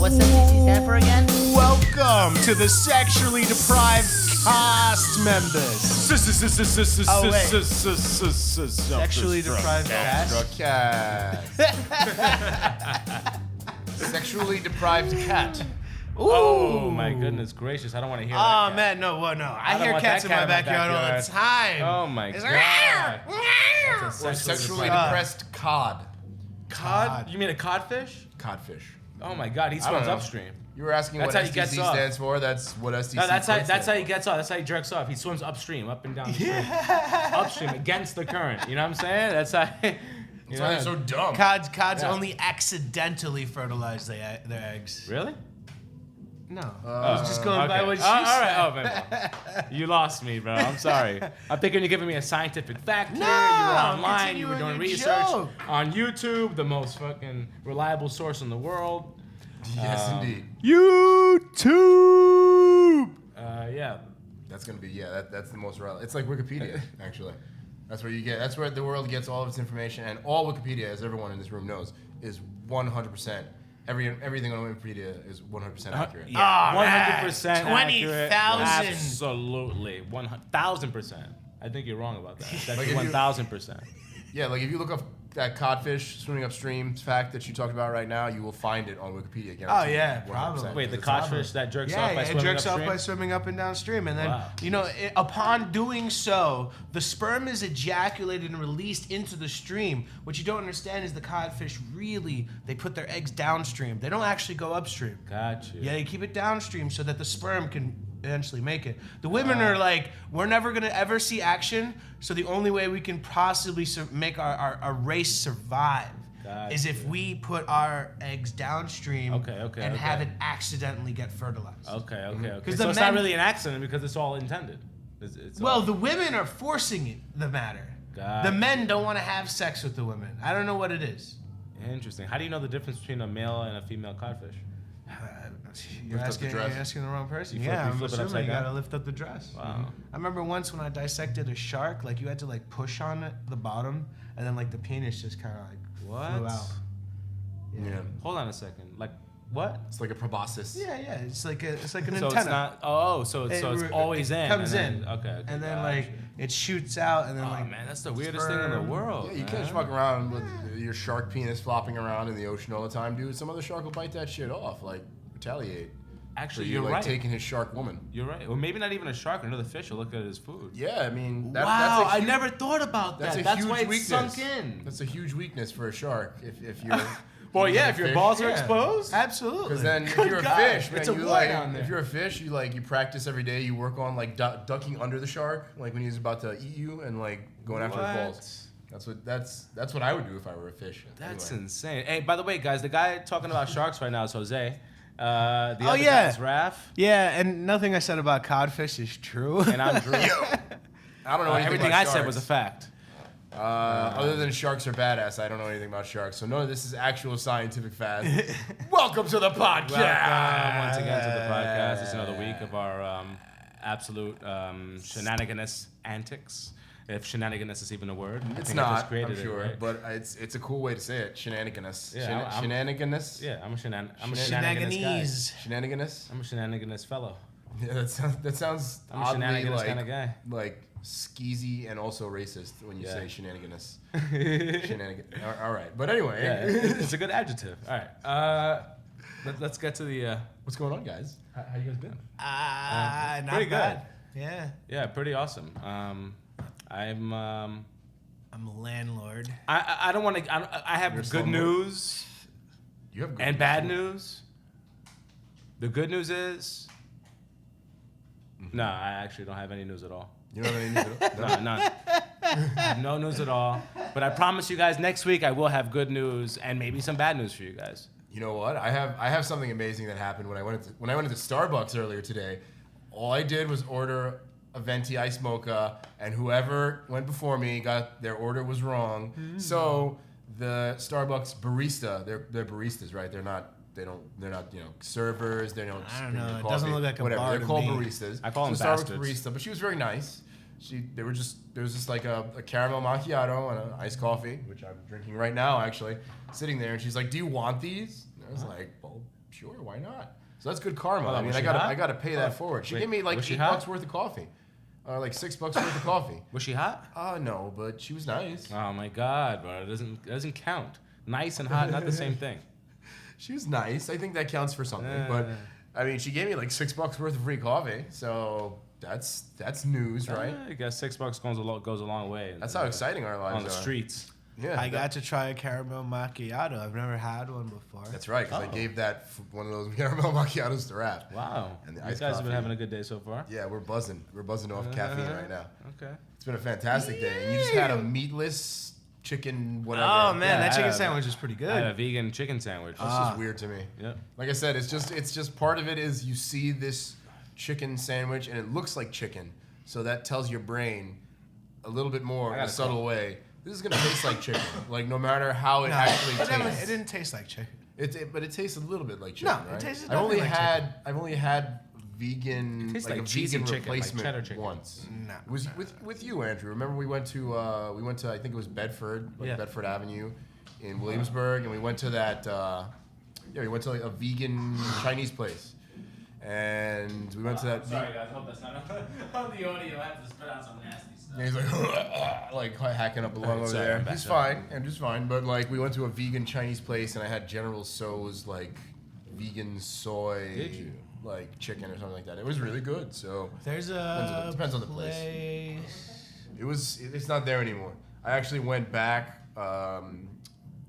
What's SDC stand for again? Welcome to the sexually deprived cast members. Sexually deprived cast? Sexually deprived cat. Oh my goodness gracious! I don't want to hear that. Oh man, no. I hear want cats that in my cat in my backyard all the backyard. time. Oh my It's god! like, Or sexually deprived. depressed cod. Cod? You mean a codfish? Codfish. Oh my god, he I don't swims know. upstream. You were asking That's what how he gets SDC off. stands for. That's what SDC No, that's stands how for. he gets off. That's how he jerks off. He swims upstream, up and down the stream. Upstream against the current. You know what I'm saying? That's how. That's why they're so dumb. Cods Yeah. only accidentally fertilize their eggs. Really? No. I was just going by Okay. what she all right. said. Oh man, you lost me, bro. I'm sorry. I'm thinking you're giving me a scientific fact here. No, You were online. continue You were on doing your research joke. on YouTube, the most fucking reliable source in the world. Yes, indeed. YouTube. Yeah. That's gonna be that's the most relevant. It's like Wikipedia, actually. That's where you get. That's where the world gets all of its information, and all Wikipedia, as everyone in this room knows, is 100%. Everything on Wikipedia is 100% accurate. Yeah. Oh, 100% accurate. 20,000. Absolutely. 1,000%. I think you're wrong about that. It's Like actually if you- 1,000%. Yeah, like if you look up that codfish swimming upstream fact that you talked about right now, you will find it on Wikipedia. Oh, guaranteed, yeah, 100%. probably. Wait, the It's codfish that jerks Yeah, off by it swimming jerks off upstream? by swimming up and downstream, and then Wow. upon doing so, the sperm is ejaculated and released into the stream. What you don't understand is the codfish they put their eggs downstream. They don't actually go upstream. Got you. Yeah, they keep it downstream so that the sperm can eventually make it. The women are like, we're never gonna ever see action, so the only way we can possibly make our race survive is if we put our eggs downstream and have it accidentally get fertilized. Okay. Because So the it's men- not really an accident because it's all intended. It's Well, all, the women are forcing the matter. Got The it. men don't want to have sex with the women. I don't know what it is. Interesting. How do you know the difference between a male and a female codfish? You're Lift up the dress. asking the wrong person. You flip- Yeah, you I'm flip it assuming upside you down? gotta lift up the dress. Wow. I remember once when I dissected a shark, like you had to like push on it, the bottom, and then like the penis just kind of like flew What? out. Yeah. Hold on a second. Like what? It's like a proboscis. Yeah, it's like an So antenna. it's not. Oh, so it's always in. Comes and in. then, Okay. And then got like you. it shoots out, and then Oh like man, that's the weirdest thing in the sperm. world. Yeah, you can't just man. fuck around with your shark penis flopping around in the ocean all the time, dude. Some other shark will bite that shit off, like retaliate. Actually, So you're like right. taking his shark woman. You're right. Or maybe not even a shark. Another fish will look at his food. Yeah, I mean, Wow, that's a I huge, never thought about that's that. a That's huge why it's weakness. sunk in. That's a huge weakness for a shark. If you're Well, yeah, if your fish. balls are Yeah. exposed. Absolutely. Because then if Good you're God, a fish, man, it's a you war like down there. if you're a fish, you practice every day. You work on like ducking under the shark, like when he's about to eat you, and like going after his balls. That's what I would do if I were a fish. That's Anyway. insane. Hey, by the way, guys, the guy talking about sharks right now is Jose. The other guy yeah. is Raph, yeah, and nothing I said about codfish is true. and I'm Drew. I don't know anything Everything about I said sharks. was a fact. Other than sharks are badass, I don't know anything about sharks. So none of this is actual scientific fact. Welcome to the podcast. Welcome once again to the podcast. It's another week of our absolute shenaniganous antics. If shenaniganous is even a word. I It's think I just not, created I'm sure, it, right? but it's a cool way to say it. Shenaniganous. Yeah, I'm- Shenaniganous. Yeah, I'm a shenaniganous guy. Shenaniganese. Shenaniganous. I'm a shenaniganous fellow. Yeah, that sounds I'm a oddly shenaniganous like kinda guy. like skeezy and also racist when you Yeah. say shenaniganous. Shenanigan. All right, but anyway, Yeah, it's a good adjective. All right. Let's get to the. what's going on, guys? How you guys been? Not pretty bad. Yeah. Yeah, pretty awesome. I'm I'm a landlord. I don't want to. I have You're a good slumlord? news You have good and news. bad news. The good news is, no, I actually don't have any news at all. You know what I mean? No, none. No news at all. But I promise you guys, next week I will have good news and maybe some bad news for you guys. You know what? I have something amazing that happened when I went into Starbucks earlier today. All I did was order a venti iced mocha, and whoever went before me got their order was wrong. So the Starbucks barista, they're baristas, right? They're not servers. They don't. I don't bring know. your It doesn't coffee, look like a whatever. bar They're to called me. baristas. I call them so Starbucks bastards. barista, but she was very nice. There was just like a caramel macchiato and an iced coffee, which I'm drinking right now, actually, sitting there, and she's like, "Do you want these?" And I was like, "Well, sure, why not? So that's good karma. Well, I mean, was I she gotta hot? pay that forward. She Wait, gave me like was she $8 hot? worth of coffee, like $6 worth of coffee. Was she hot? No, but she was nice. Oh my God, bro! It doesn't count. Nice and hot, not the same thing. She was nice. I think that counts for something. But I mean, she gave me like $6 worth of free coffee, so that's news, right? I guess $6 goes a long way. That's how exciting our lives on the are. streets. Yeah, I got to try a caramel macchiato. I've never had one before. That's right, because I gave one of those caramel macchiatos to Rap. Wow. And the You iced guys have been coffee. having a good day so far. Yeah, we're buzzing. We're buzzing off caffeine right now. Okay. It's been a fantastic day. And you just had a meatless chicken whatever. Oh man, Yeah, that I chicken had- sandwich is pretty I had a good. vegan chicken sandwich. That's just weird to me. Yep. Like I said, it's just part of it is you see this chicken sandwich and it looks like chicken, so that tells your brain a little bit more in a subtle way. This is gonna taste like chicken, like no matter how it actually tastes. It didn't taste like chicken. But it tastes a little bit like chicken, No, it right? tasted I've only nothing like had vegan, It tastes like like a cheesy vegan chicken, like replacement cheddar chicken. once. No. It was with you, Andrew. Remember we went to I think it was Bedford, Yeah. Bedford Avenue, in Williamsburg, and we went to that we went to like a vegan Chinese place, and we went to that. Sorry guys, I hope that's not on the audio. I have to spit out some nasty stuff. And he's like hacking up along over Sorry, there. I'm back He's up. fine. Andrew's fine. But like we went to a vegan Chinese place and I had General Tso's like vegan soy Did you? like chicken or something like that. It was really good. So There's depends on the place. It's not there anymore. I actually went back.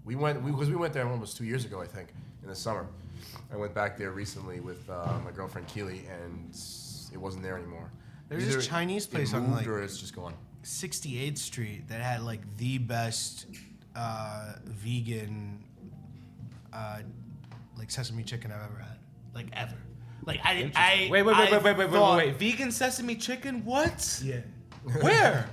We went there almost 2 years ago, I think, in the summer. I went back there recently with my girlfriend Keely, and it wasn't there anymore. There's Either this Chinese place it on moved like or it's just gone. 68th Street that had like the best vegan like sesame chicken I've ever had, like ever. Like I didn't. Wait. Vegan sesame chicken? What? Yeah. Where?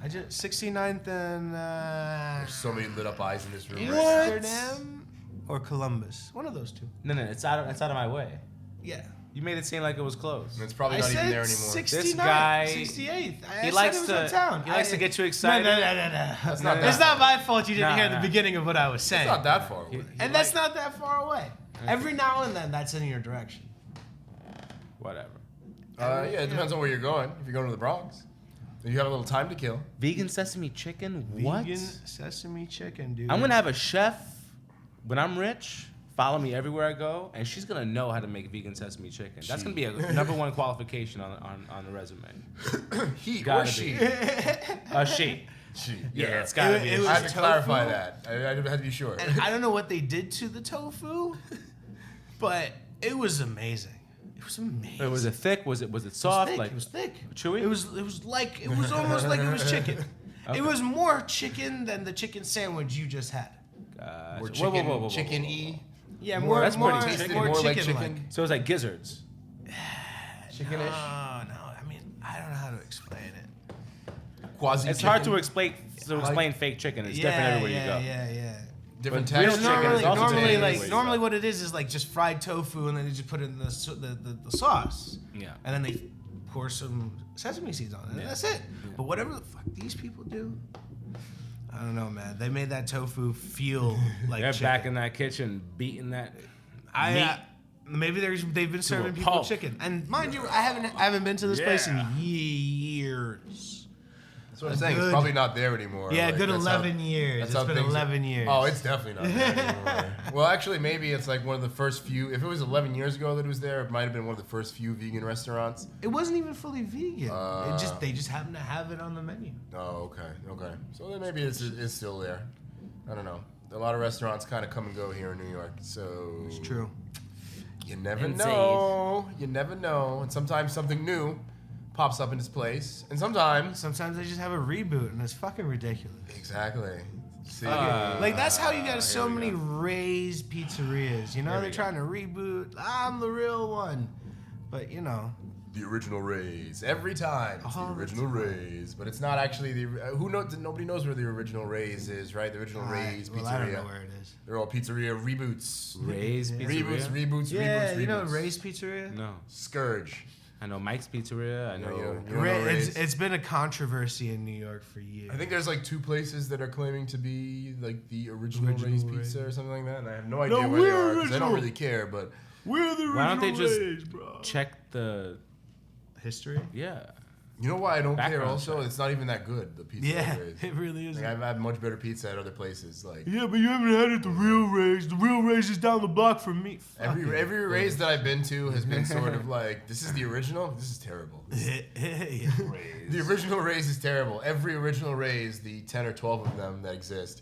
I just 69th and There's so many lit up eyes in this room. What? Right Amsterdam or Columbus. One of those two. No, it's out of my way. Yeah. You made it seem like it was closed. And it's probably I not said even there anymore. 69th, This guy- 68th. He likes to get you excited. No. That's not It's that not my fault you didn't Nah, hear nah. the beginning of what I was saying. It's not that far away. And that's not that far away. Every now and then, that's in your direction. Whatever. Yeah, it depends on where you're going. If you're going to the Bronx, if you have a little time to kill. Vegan sesame chicken? What? Vegan sesame chicken, dude. I'm gonna have a chef when I'm rich. Follow me everywhere I go, and she's gonna know how to make vegan sesame chicken. That's gonna be a number one qualification on the resume. He Gotta or be. she. She. She. Yeah, it's gotta be. It a was I she. had to tofu? clarify that. I had to be sure. And I don't know what they did to the tofu, but it was amazing. It was amazing. Was it thick? Was it It was soft? thick. Like It was thick. chewy? It was almost like it was chicken. Okay. It was more chicken than the chicken sandwich you just had. Gotcha. More Whoa, chicken, whoa, whoa, whoa, chicken whoa, whoa. y. Yeah, More- that's more, pretty tasty. more More like chicken. chicken. So it was like gizzards. Chicken-ish. No. I mean, I don't know how to explain it. Quasi. It's hard to explain fake chicken. It's different everywhere you go. Yeah. Different But real texture. chicken is also Normally, different like everywhere you normally, go. what it is like just fried tofu, and then they just put it in the sauce. Yeah. And then they pour some sesame seeds on it. And that's it. But whatever the fuck these people do, I don't know, man. They made that tofu feel like They're chicken. back in that kitchen beating that. Maybe they've been serving people pulp. chicken. And mind you, I haven't been to this place in Yeah. years. That's what I'm saying. It's good- probably not there anymore. Yeah, Like, good that's how- 11 years. that's It's how been things- 11 years. Oh, it's definitely not there anymore. Well, actually, maybe it's like one of the first few. If it was 11 years ago that it was there, it might have been one of the first few vegan restaurants. It wasn't even fully vegan. They just happened to have it on the menu. Oh, okay. So then maybe it's still there. I don't know. A lot of restaurants kind of come and go here in New York, so It's true. you never Indeed. know. You never know. And sometimes something new pops up in its place, and sometimes Sometimes they just have a reboot, and it's fucking ridiculous. exactly. See, Like that's how you got here so we many go. Ray's pizzerias. You know, Here they're we trying to reboot. I'm the real one, but you know, the original Rays every time. It's the All the original time. Rays, but it's not actually the. Who knows? Nobody knows where the original Rays is, right? The original Rays well, pizzeria. I don't know where it is. They're all pizzeria reboots. Raised Yeah. pizzeria? Reboots. Yeah, Reboots. you know Reboots. Ray's Pizzeria. No. Scourge. I know Mike's Pizzeria. I know. You know Ray's? It's been a controversy in New York for years. I think there's like 2 places that are claiming to be like the original Ray's Pizza or something like that, and I have no idea where they are because I don't really care. But we're the original why don't they just Ray's, bro. check the history? Yeah. You know why I don't care? Background Also, check. it's not even that good. The pizza. Yeah, at Ray's. it really is. Like, I've had much better pizza at other places. Like Yeah, but you haven't had it at the real Ray's. The real Ray's is down the block from me. every Ray's that I've been to has been sort of like, this is the original. This is terrible. The original Ray's is terrible. Every original Ray's, the 10 or 12 of them that exist,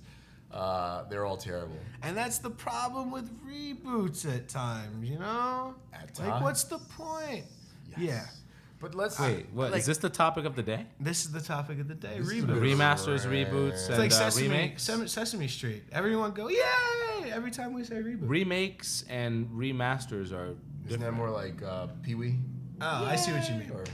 they're all terrible. And that's the problem with reboots at times, you know? At Like, times. what's the point? Yes. Yeah. But let's Wait, what like- is this the topic of the day? This is the topic of the day. This is The the Reboots. remasters, Right. reboots, It's and like Sesame, remakes. Sesame Street. Everyone go, yay! Every time we say reboot. Remakes and remasters are Isn't that more like Pee-wee? Oh, I see what you mean. Or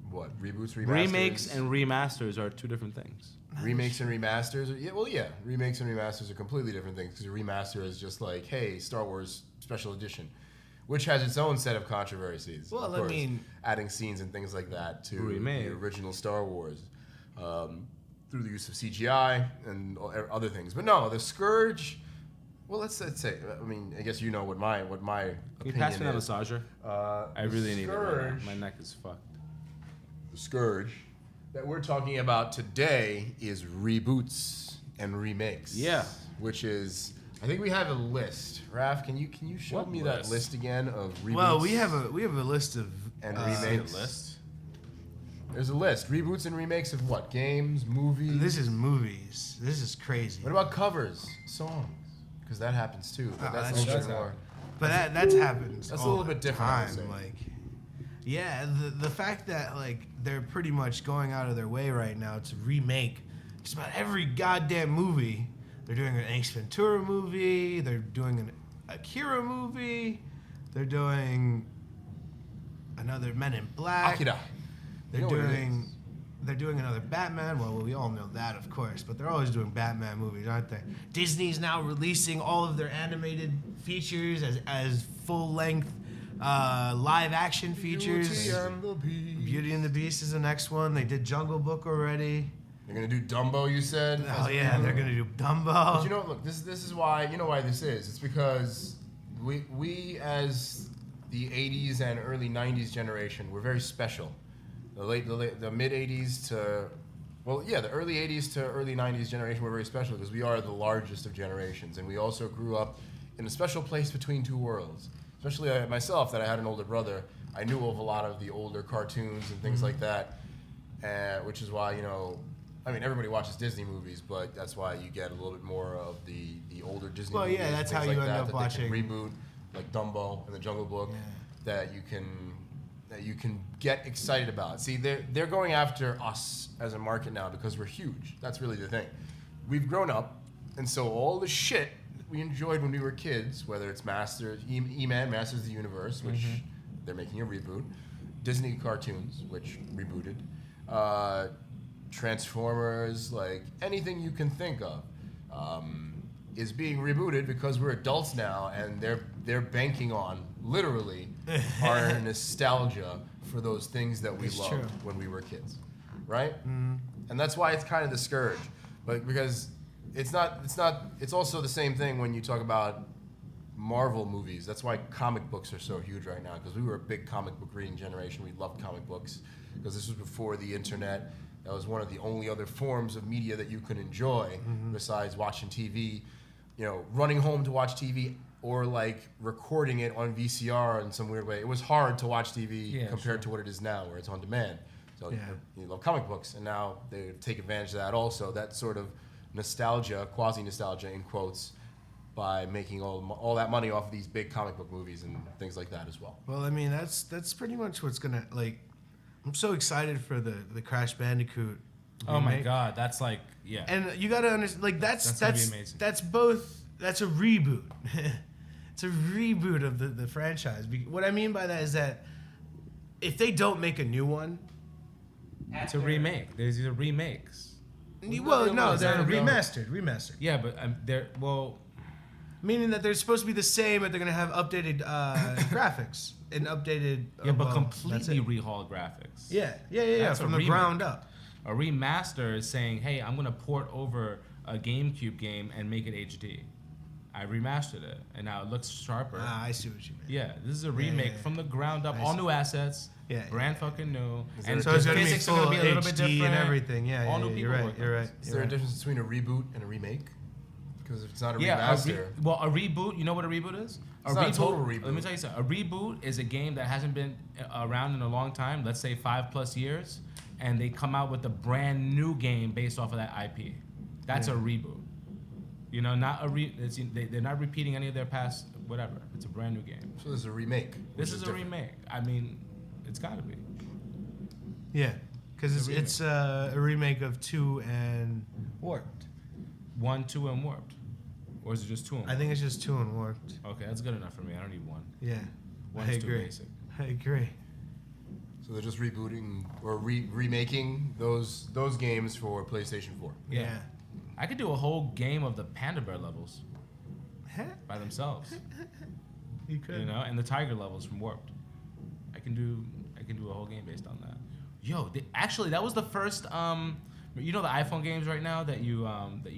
what? Reboots, remasters? remakes and remasters are 2 different things. Remakes and remasters? Yeah. Remakes and remasters are completely different things because a remaster is just like, hey, Star Wars Special Edition, which has its own set of controversies. Well, of I course, mean- adding scenes and things like that to Remake. the original Star Wars through the use of CGI and other things. But no, the Scourge. Well, let's say. I mean, I guess you know what my Can opinion you pass me that is. massager? I really need it. Right now. My neck is fucked. The Scourge that we're talking about today is reboots and remakes. Yeah. Which is, I think we have a list. Raph, can you show What me list? that list again of reboots? Well, we have a list of and List. remakes. There's a list. Reboots and remakes of what? Games, movies. This is movies. This is crazy. What about covers, songs? Because that happens too. But that's a that's little bit true. more. But that's happens. That's a all little the bit different, I would time. say. Like, yeah, the fact that like they're pretty much going out of their way right now to remake just about every goddamn movie. They're doing an Ace Ventura movie. They're doing an Akira movie. They're doing another Men in Black. Akira. They're You know what it doing. They're doing another Batman. Well, we all know that, of course, but they're always doing Batman movies, aren't they? Disney's now releasing all of their animated features as full-length live-action features. Beauty and the Beast is the next one. They did Jungle Book already. They're gonna do Dumbo, you said? Oh yeah, they're gonna do Dumbo. But you know, look, this is why, you know why this is. It's because we as the 80s and early 90s generation, we're very special. The mid 80s to, the early 80s to early 90s generation were very special because we are the largest of generations, and we also grew up in a special place between two worlds. Especially myself, that I had an older brother, I knew of a lot of the older cartoons and things like that, which is why, you know, I mean, everybody watches Disney movies, but that's why you get a little bit more of the older Disney Well, movies. yeah, that's things how like you end that, up that watching- They can reboot, like Dumbo and the Jungle Book, that you can get excited about. See, they're going after us as a market now because we're huge. That's really the thing. We've grown up, and so all the shit that we enjoyed when we were kids, whether it's E-Man, Masters of the Universe, which they're making a reboot, Disney cartoons, which rebooted, Transformers, like anything you can think of, is being rebooted because we're adults now, and they're banking on literally our nostalgia for those things that we It's loved true. when we were kids, right? And that's why it's kind of the scourge, but because it's also the same thing when you talk about Marvel movies. That's why comic books are so huge right now, because we were a big comic book reading generation. We loved comic books because this was before the internet. That was one of the only other forms of media that you could enjoy besides watching TV, you know, running home to watch TV or like recording it on VCR in some weird way. It was hard to watch TV compared to what it is now, where it's on demand. So you love comic books, and now they take advantage of that also, that sort of nostalgia, quasi-nostalgia in quotes, by making all that money off of these big comic book movies and things like that as well. Well, I mean, that's pretty much what's gonna like. I'm so excited for the Crash Bandicoot. Oh my remake. god, that's like And you gotta understand, like That's that's gonna be amazing. that's both. That's a reboot. It's a reboot of the franchise. What I mean by that is that if they don't make a new one, it's a remake. These are remakes. they're no, remastered. Yeah, but they're Meaning that they're supposed to be the same, but they're gonna have updated graphics and updated. Yeah, but well, completely rehauled graphics. Yeah, That's a from the remake. ground up. A remaster is saying, hey, I'm gonna port over a GameCube game and make it HD. I remastered it, and now it looks sharper. Ah, I see what you mean. Yeah, this is a remake yeah. from the ground up, I all see. new assets, Yeah, brand fucking new, there and a So the it's gonna be physics are full gonna be a little bit HD different and everything. Yeah, all yeah, new yeah, people you're right. working You're on right. Is You're there a right. difference between a reboot and a remake? Because if it's not a Yeah, remaster, a reboot. You know what a reboot is? It's not a total reboot. Let me tell you something. A reboot is a game that hasn't been around in a long time. Let's say 5+ years, and they come out with a brand new game based off of that IP. That's a reboot. You know, not a they're not repeating any of their past whatever. It's a brand new game. so this is a remake. This which is a different. remake. I mean, it's got to be. Yeah, because It's a it's a remake of 2 and Warped. 1, 2, and Warped, or is it just 2? And I think it's just 2 and Warped. Okay, that's good enough for me. I don't need 1. Yeah, One's I too agree. basic. I agree. So they're just rebooting or remaking those games for PlayStation 4. Yeah. I could do a whole game of the Panda Bear levels Yeah. by themselves. You could. You know, and the Tiger levels from Warped. I can do a whole game based on that. Yo, actually, that was the first. You know the iPhone games right now that you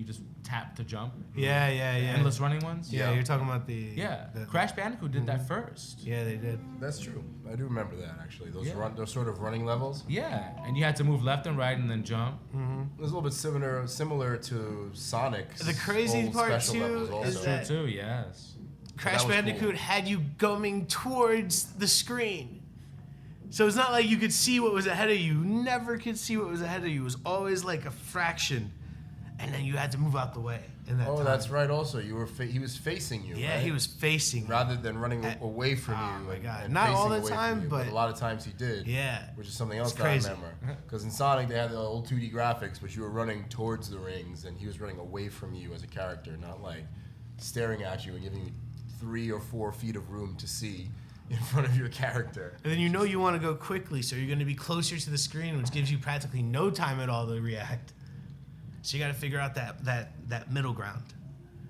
just tap to jump. Yeah, yeah, The yeah. endless running ones. Yeah, Yeah. you're talking about the. Yeah. the- Crash Bandicoot did that first. Yeah, they did. That's true. I do remember that actually. Those Yeah. those sort of running levels. Yeah, and you had to move left and right and then jump. It was a little bit similar to Sonic's. The crazy old part, special too, levels is also. that- True too. Yes. Crash was cool. Bandicoot had you going towards the screen. So it's not like you could see what was ahead of you. You never could see what was ahead of you. It was always like a fraction. And then you had to move out the way in that Oh, time. that's right. Also, he was facing you. Yeah, right? he was facing. rather than running At- away from oh you. my and- God. and Not all facing the away from time, you, but- a lot of times he did. Yeah. Which is something else It's that I crazy. remember. Because in Sonic they had the old 2D graphics, but you were running towards the rings, and he was running away from you as a character, not like staring at you and giving you 3 or 4 feet of room to see in front of your character. And then you know you want to go quickly, so you're going to be closer to the screen, which gives you practically no time at all to react. So you got to figure out that middle ground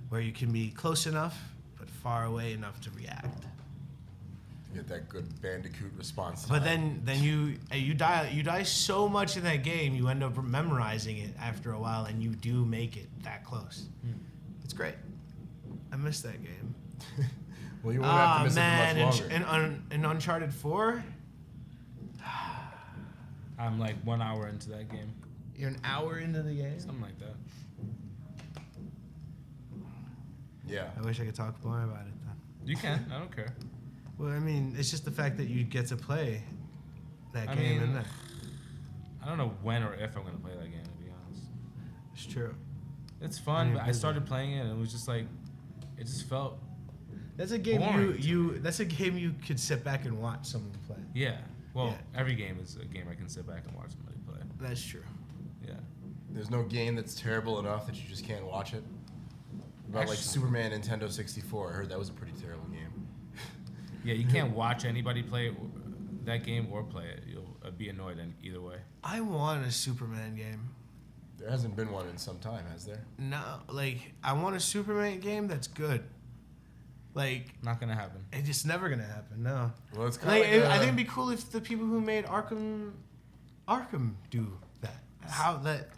where you can be close enough but far away enough to react. To get that good Bandicoot response. But time. then you die so much in that game, you end up memorizing it after a while, and you do make it that close. It's great. I miss that game. Well, you won't have to miss man, it for much longer. in Uncharted 4, I'm like 1 hour into that game, you're an hour into the game. something like that. Yeah. I wish I could talk more about it then. You can. I don't care. Well, I mean, it's just the fact that you get to play that I game, mean, isn't it? I don't know when or if I'm gonna play that game. To be honest, It's true. it's fun, but I busy. started playing it and it was just like, it just felt That's a game boring to that's a game you could sit back and watch someone play. yeah. Well, Yeah. every game is a game I can sit back and watch somebody play. That's true. Yeah. There's no game that's terrible enough that you just can't watch it. About like Actually- Superman Nintendo 64. I heard that was a pretty terrible game. Yeah, you can't watch anybody play that game or play it. You'll be annoyed in either way. I want a Superman game. There hasn't been one in some time, has there? No, like I want a Superman game that's good. Like Not gonna happen. it's just never gonna happen. No. Well, it's kind Like, of like I think it'd be cool if the people who made Arkham do that. How that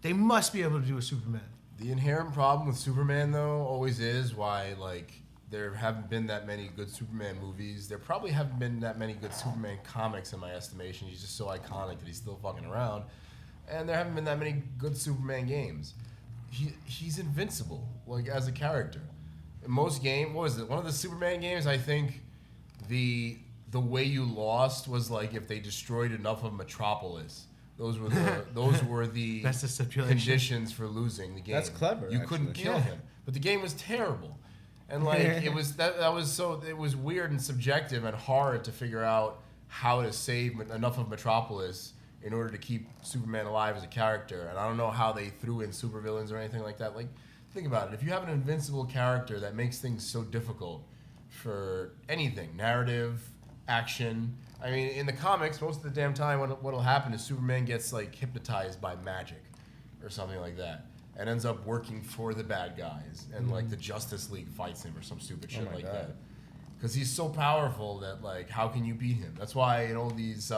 they must be able to do a Superman. the inherent problem with Superman, though, always is why, like, there haven't been that many good Superman movies. There probably haven't been that many good Superman comics, in my estimation. He's just so iconic that he's still fucking around. And there haven't been that many good Superman games. He's invincible, like, as a character. In most games, what was it? One of the Superman games, I think the way you lost was, like, if they destroyed enough of Metropolis. Those were the That's the stipulation. conditions for losing the game. That's clever, You couldn't actually. kill Yeah. him, but the game was terrible, and like it was it was weird and subjective and hard to figure out how to save enough of Metropolis in order to keep Superman alive as a character. And I don't know how they threw in supervillains or anything like that. Like, think about it. If you have an invincible character that makes things so difficult for anything, narrative, action. I mean, in the comics, most of the damn time, what'll happen is Superman gets like hypnotized by magic, or something like that, and ends up working for the bad guys, and like the Justice League fights him or some stupid shit like that. Because he's so powerful that like, how can you beat him? That's why in all these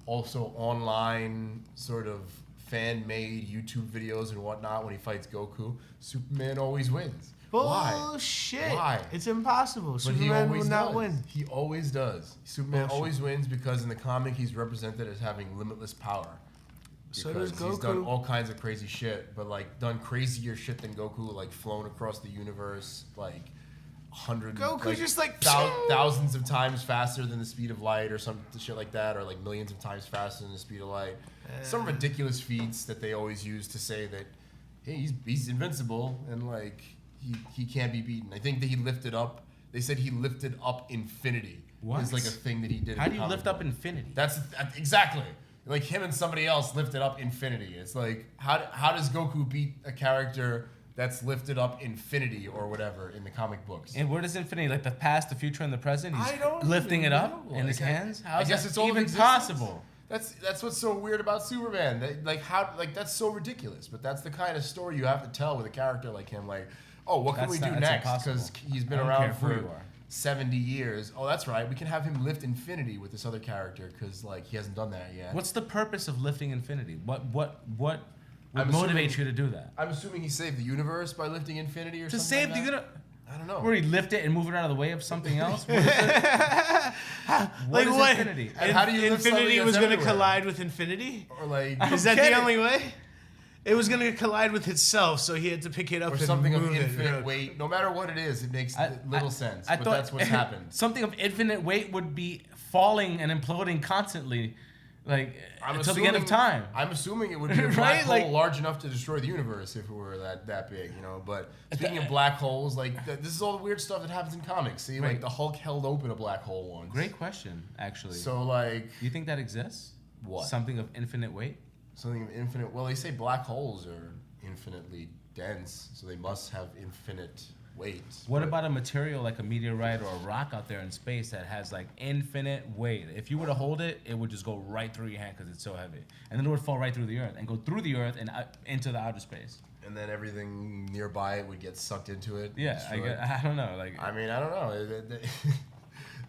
also online sort of fan-made YouTube videos and whatnot, when he fights Goku, Superman always wins. Bullshit. Why? It's impossible. But Superman will not win. He always does. Superman always wins because in the comic he's represented as having limitless power. So does Goku. He's done all kinds of crazy shit, but like done crazier shit than Goku, like flown across the universe, like Goku just like thousands of times faster than the speed of light, or some shit like that, or like millions of times faster than the speed of light. Some ridiculous feats that they always use to say that, hey, he's invincible and like he can't be beaten. I think that he lifted up. They said he lifted up infinity. What? It's like a thing that he did. How do you lift up infinity? That's exactly. Like him and somebody else lifted up infinity. It's like how does Goku beat a character that's lifted up infinity or whatever in the comic books? And where does infinity, like the past, the future, and the present? He's I don't lifting it know. up in his hands. How is guess that it's all even existence. possible? That's what's so weird about Superman. That's so ridiculous. But that's the kind of story you have to tell with a character like him. Like, oh, what can we do next? Because he's been around for 70 years. Oh, that's right. We can have him lift infinity with this other character because like he hasn't done that yet. What's the purpose of lifting infinity? What would motivate you to do that? I'm assuming he saved the universe by lifting infinity or To something. save like the that? universe. I don't know. Where he lift it and move it out of the way of something else? What is it? What is infinity? And how do you lift Infinity something was that's going to everywhere? collide with infinity? Or like Is that the only way? It was going to collide with itself, so he had to pick it up or and something of move it. infinite weight. No matter what it is, it makes little sense. I But thought that's what's happened. Something of infinite weight would be falling and imploding constantly, like until the end of time. I'm assuming it would be a Right? black hole Like- large enough to destroy the universe if it were that big, you know. But speaking of black holes, like this is all the weird stuff that happens in comics. See, Right. like the Hulk held open a black hole once. Great question, actually. So like Do you think that exists? What? Something of infinite weight? something of infinite. Well, they say black holes are infinitely dense, so they must have infinite weight. What But about a material like a meteorite or a rock out there in space that has like infinite weight? If you were to hold it, it would just go right through your hand because it's so heavy, and then it would fall right through the earth and go through the earth and into the outer space. and then everything nearby it would get sucked into it? Yeah, destroyed? I don't know. Like, I mean, I don't know.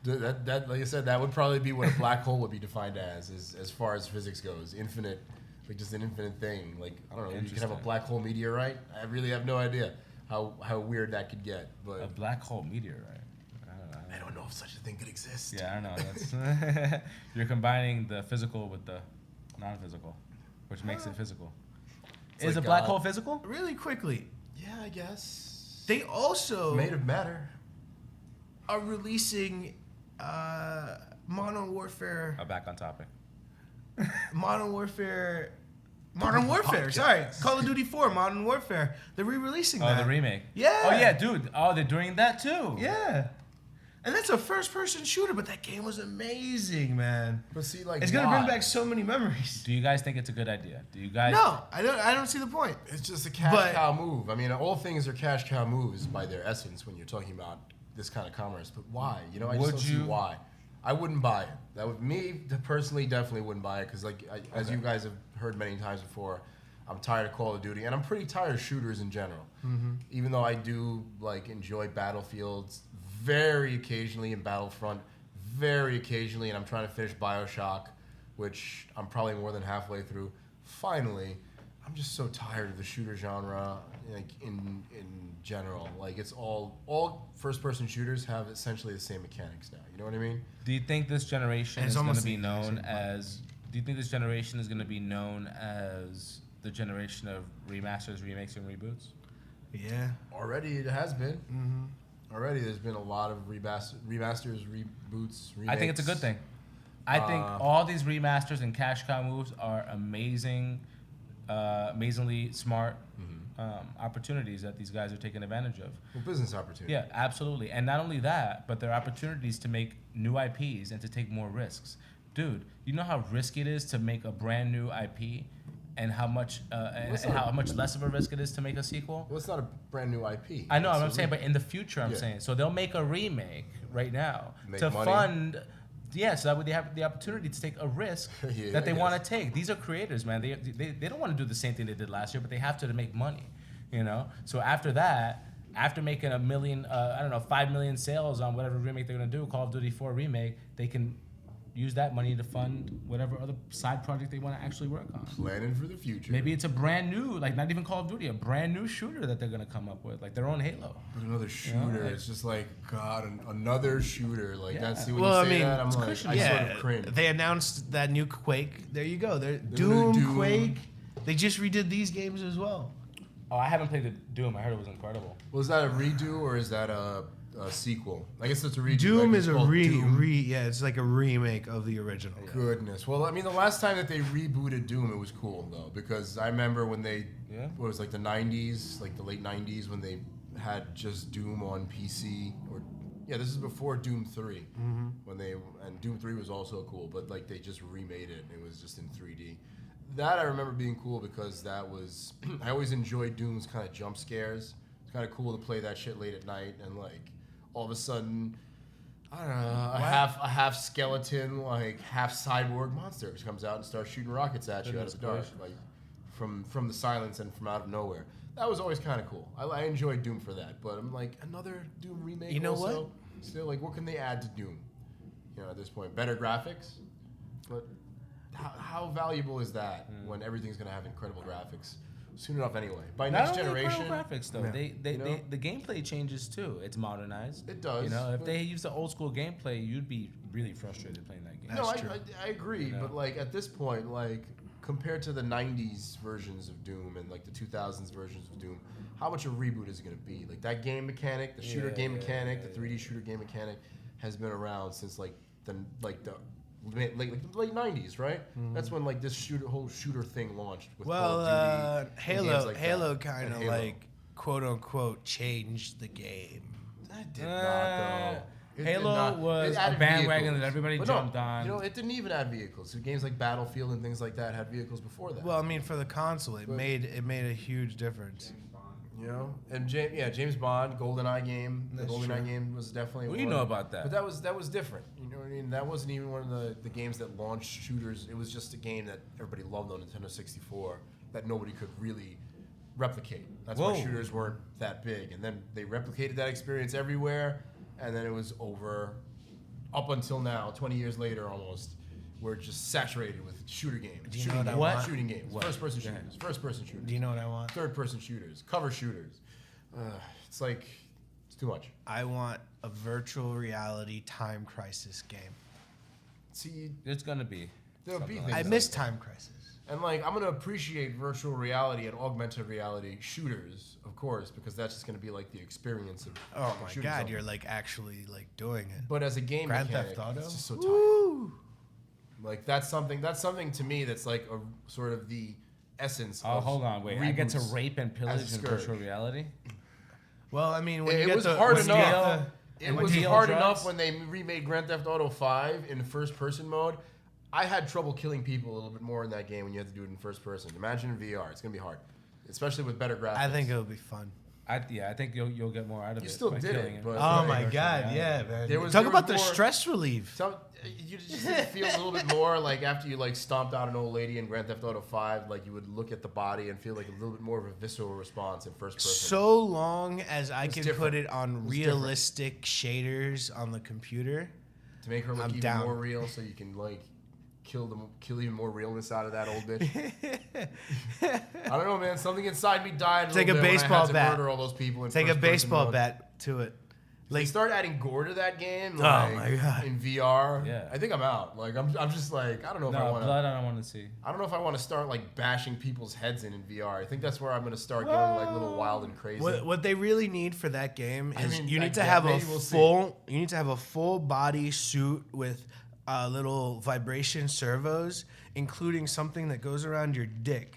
That like I said, that would probably be what a black hole would be defined as far as physics goes. Infinite, like just an infinite thing. Like I don't know, you could have a Interesting. black hole meteorite. I really have no idea how weird that could get. a But black hole meteorite. I don't know if such a thing could exist. Yeah, I don't know. That's you're combining the physical with the non-physical, which makes it physical. It's Is like a black God. hole physical? Really quickly, Yeah, I guess. they also Made of matter. are releasing Modern Warfare. Back on topic. Modern Warfare. Sorry, Call of Duty 4, Modern Warfare. They're re-releasing Oh, that. the remake. Yeah. Oh yeah, dude. Oh, they're doing that too. Yeah. And that's a first-person shooter, but that game was amazing, man. But see, like It's gonna why? bring back so many memories. Do you guys think it's a good idea? Do you guys? No, I don't see the point. It's just a cash But- cow move. I mean, all things are cash cow moves by their essence when you're talking about this kind of commerce. But why? You know, I just Would don't see you- why. I wouldn't buy it. That would me personally definitely wouldn't buy it because, like, as you guys have heard many times before, I'm tired of Call of Duty and I'm pretty tired of shooters in general. Mm-hmm. Even though I do like enjoy Battlefields very occasionally and Battlefront very occasionally, and I'm trying to finish BioShock, which I'm probably more than halfway through. Finally, I'm just so tired of the shooter genre, like in general. Like it's all first-person shooters have essentially the same mechanics now. You know what I mean? Do you think this generation And it's is going to almost be the known same as? Do you think this generation is going to be known as the generation of remasters, remakes, and reboots? Yeah. Already it has been. Mm-hmm. Already there's been a lot of remasters, reboots, remakes. I think it's a good thing. I think all these remasters and cash cow moves are amazing, amazingly smart opportunities that these guys are taking advantage of. Well, business opportunity. Yeah, absolutely. And not only that, but they're opportunities to make new IPs and to take more risks. Dude, you know how risky it is to make a brand new IP, and how much how much less of a risk it is to make a sequel. Well, it's not a brand new IP. I know It's what I'm a saying, but in the future, I'm Yeah. saying. So they'll make a remake right now Make to money. fund Yeah, so that way they have the opportunity to take a risk that they want to take. These are creators, man. They don't want to do the same thing they did last year, but they have to make money, you know? So after that, after making 5 million sales on whatever remake they're going to do, Call of Duty 4 Remake, they can use that money to fund whatever other side project they want to actually work on. Planning for the future. Maybe it's a brand new, like not even Call of Duty, a brand new shooter that they're going to come up with, like their own Halo. But another shooter, You know, like, it's just like, God, another shooter. Like, that's, when Well, you say I mean, that, I'm like, I sort of cringe. They announced that new Quake. There you go. Doom, Quake. They just redid these games as well. Oh, I haven't played the Doom. I heard it was incredible. Well, is that a redo or is that a sequel? I guess it's a redo. Doom right? is It's a called Doom. it's like a remake of the original. Goodness. Well, I mean, the last time that they rebooted Doom, it was cool though, because I remember when they, what was it, like the '90s, like the late '90s, when they had just Doom on PC, this is before Doom 3, when and Doom 3 was also cool, but like they just remade it. It was just in 3D. That I remember being cool because that was I always enjoyed Doom's kind of jump scares. It's kind of cool to play that shit late at night and like all of a sudden, I don't know, a half skeleton, like half cyborg monster just comes out and starts shooting rockets at you out of the dark, like from the silence and from out of nowhere. That was always kind of cool. I enjoyed Doom for that, but I'm like, another Doom remake. You know also? what? Still, like, what can they add to Doom? You know, at this point, better graphics, but how valuable is that when everything's gonna have incredible graphics soon enough anyway? By next generation, graphics though, the gameplay changes too. It's modernized. It does. You know, if they use the old school gameplay, you'd be really frustrated playing that game. No, I agree, You know? but like at this point, like compared to the '90s versions of Doom and like the 2000s versions of Doom, how much a reboot is it gonna be? Like that game mechanic, the shooter game mechanic, the 3D shooter game mechanic, has been around since like the late 90s, right? That's when like this whole shooter thing launched. With Call of Duty and games like Halo that. kind of And Halo. like quote unquote changed the game. That did not though. It did Halo not. was It a added bandwagon vehicles. that everybody But jumped on. You know, it didn't even add vehicles. So games like Battlefield and things like that had vehicles before that. Well, I mean, for the console, it made a huge difference. You know, and James Bond, GoldenEye game. The That's GoldenEye true. game was definitely. What do you know about that? But that was different. You know what I mean? That wasn't even one of the games that launched shooters. It was just a game that everybody loved on Nintendo 64 that nobody could really replicate. That's why shooters weren't that big. And then they replicated that experience everywhere, and then it was over. Up until now, 20 years later almost, we're just saturated with shooter games. Do you know what I want? Shooting games. First-person shooters. First-person shooters. Do you know what I want? Third-person shooters. Cover shooters. It's like, it's too much. I want a virtual reality Time Crisis game. See, It's gonna be. there'll be something things. I like miss that. Time Crisis. And like, I'm gonna appreciate virtual reality and augmented reality shooters, of course, because that's just gonna be like the experience of. Oh fucking my shooting God, something. you're like actually like doing it. But as a game Grand mechanic, Theft Auto? it's just so tight. Woo! Like that's something to me that's like a sort of the essence. Oh, of hold on, wait. I get to reboots rape and as pillage a in scourge. virtual reality. Well, I mean, when you It get was the hard when you enough. get the- It when was you hard drugs? enough when they remade Grand Theft Auto 5 in first person mode. I had trouble killing people a little bit more in that game when you had to do it in first person. Imagine in VR, it's gonna be hard, especially with better graphics. I think it'll be fun. I think you'll get more out of it. You still by did killing it, but- Oh Right. my Virtual God, reality. yeah, man. There was Talk about the more- stress relief. So you just didn't feel a little bit more like after you like stomped out an old lady in Grand Theft Auto 5, like you would look at the body and feel like a little bit more of a visceral response in first person. So long as I It's can different. put it on It's realistic shaders on the computer. to make her look I'm even down. more real, so you can like kill even more realness out of that old bitch. I don't know, man. Something inside me died. Take little a bit when I baseball had to bat. Murder all those people. In Take a first-person baseball mode. bat to it. They Like, start adding gore to that game. Oh Like, my God. In VR, Yeah. I think I'm out. Like I'm just like I don't know if I No, want to. blood I don't want to see. I don't know if I want to start like bashing people's heads in VR. I think that's where I'm gonna start going like a little wild and crazy. what they really need for that game is mean, you I need to guess have a maybe we'll see. full body suit with little vibration servos, including something that goes around your dick.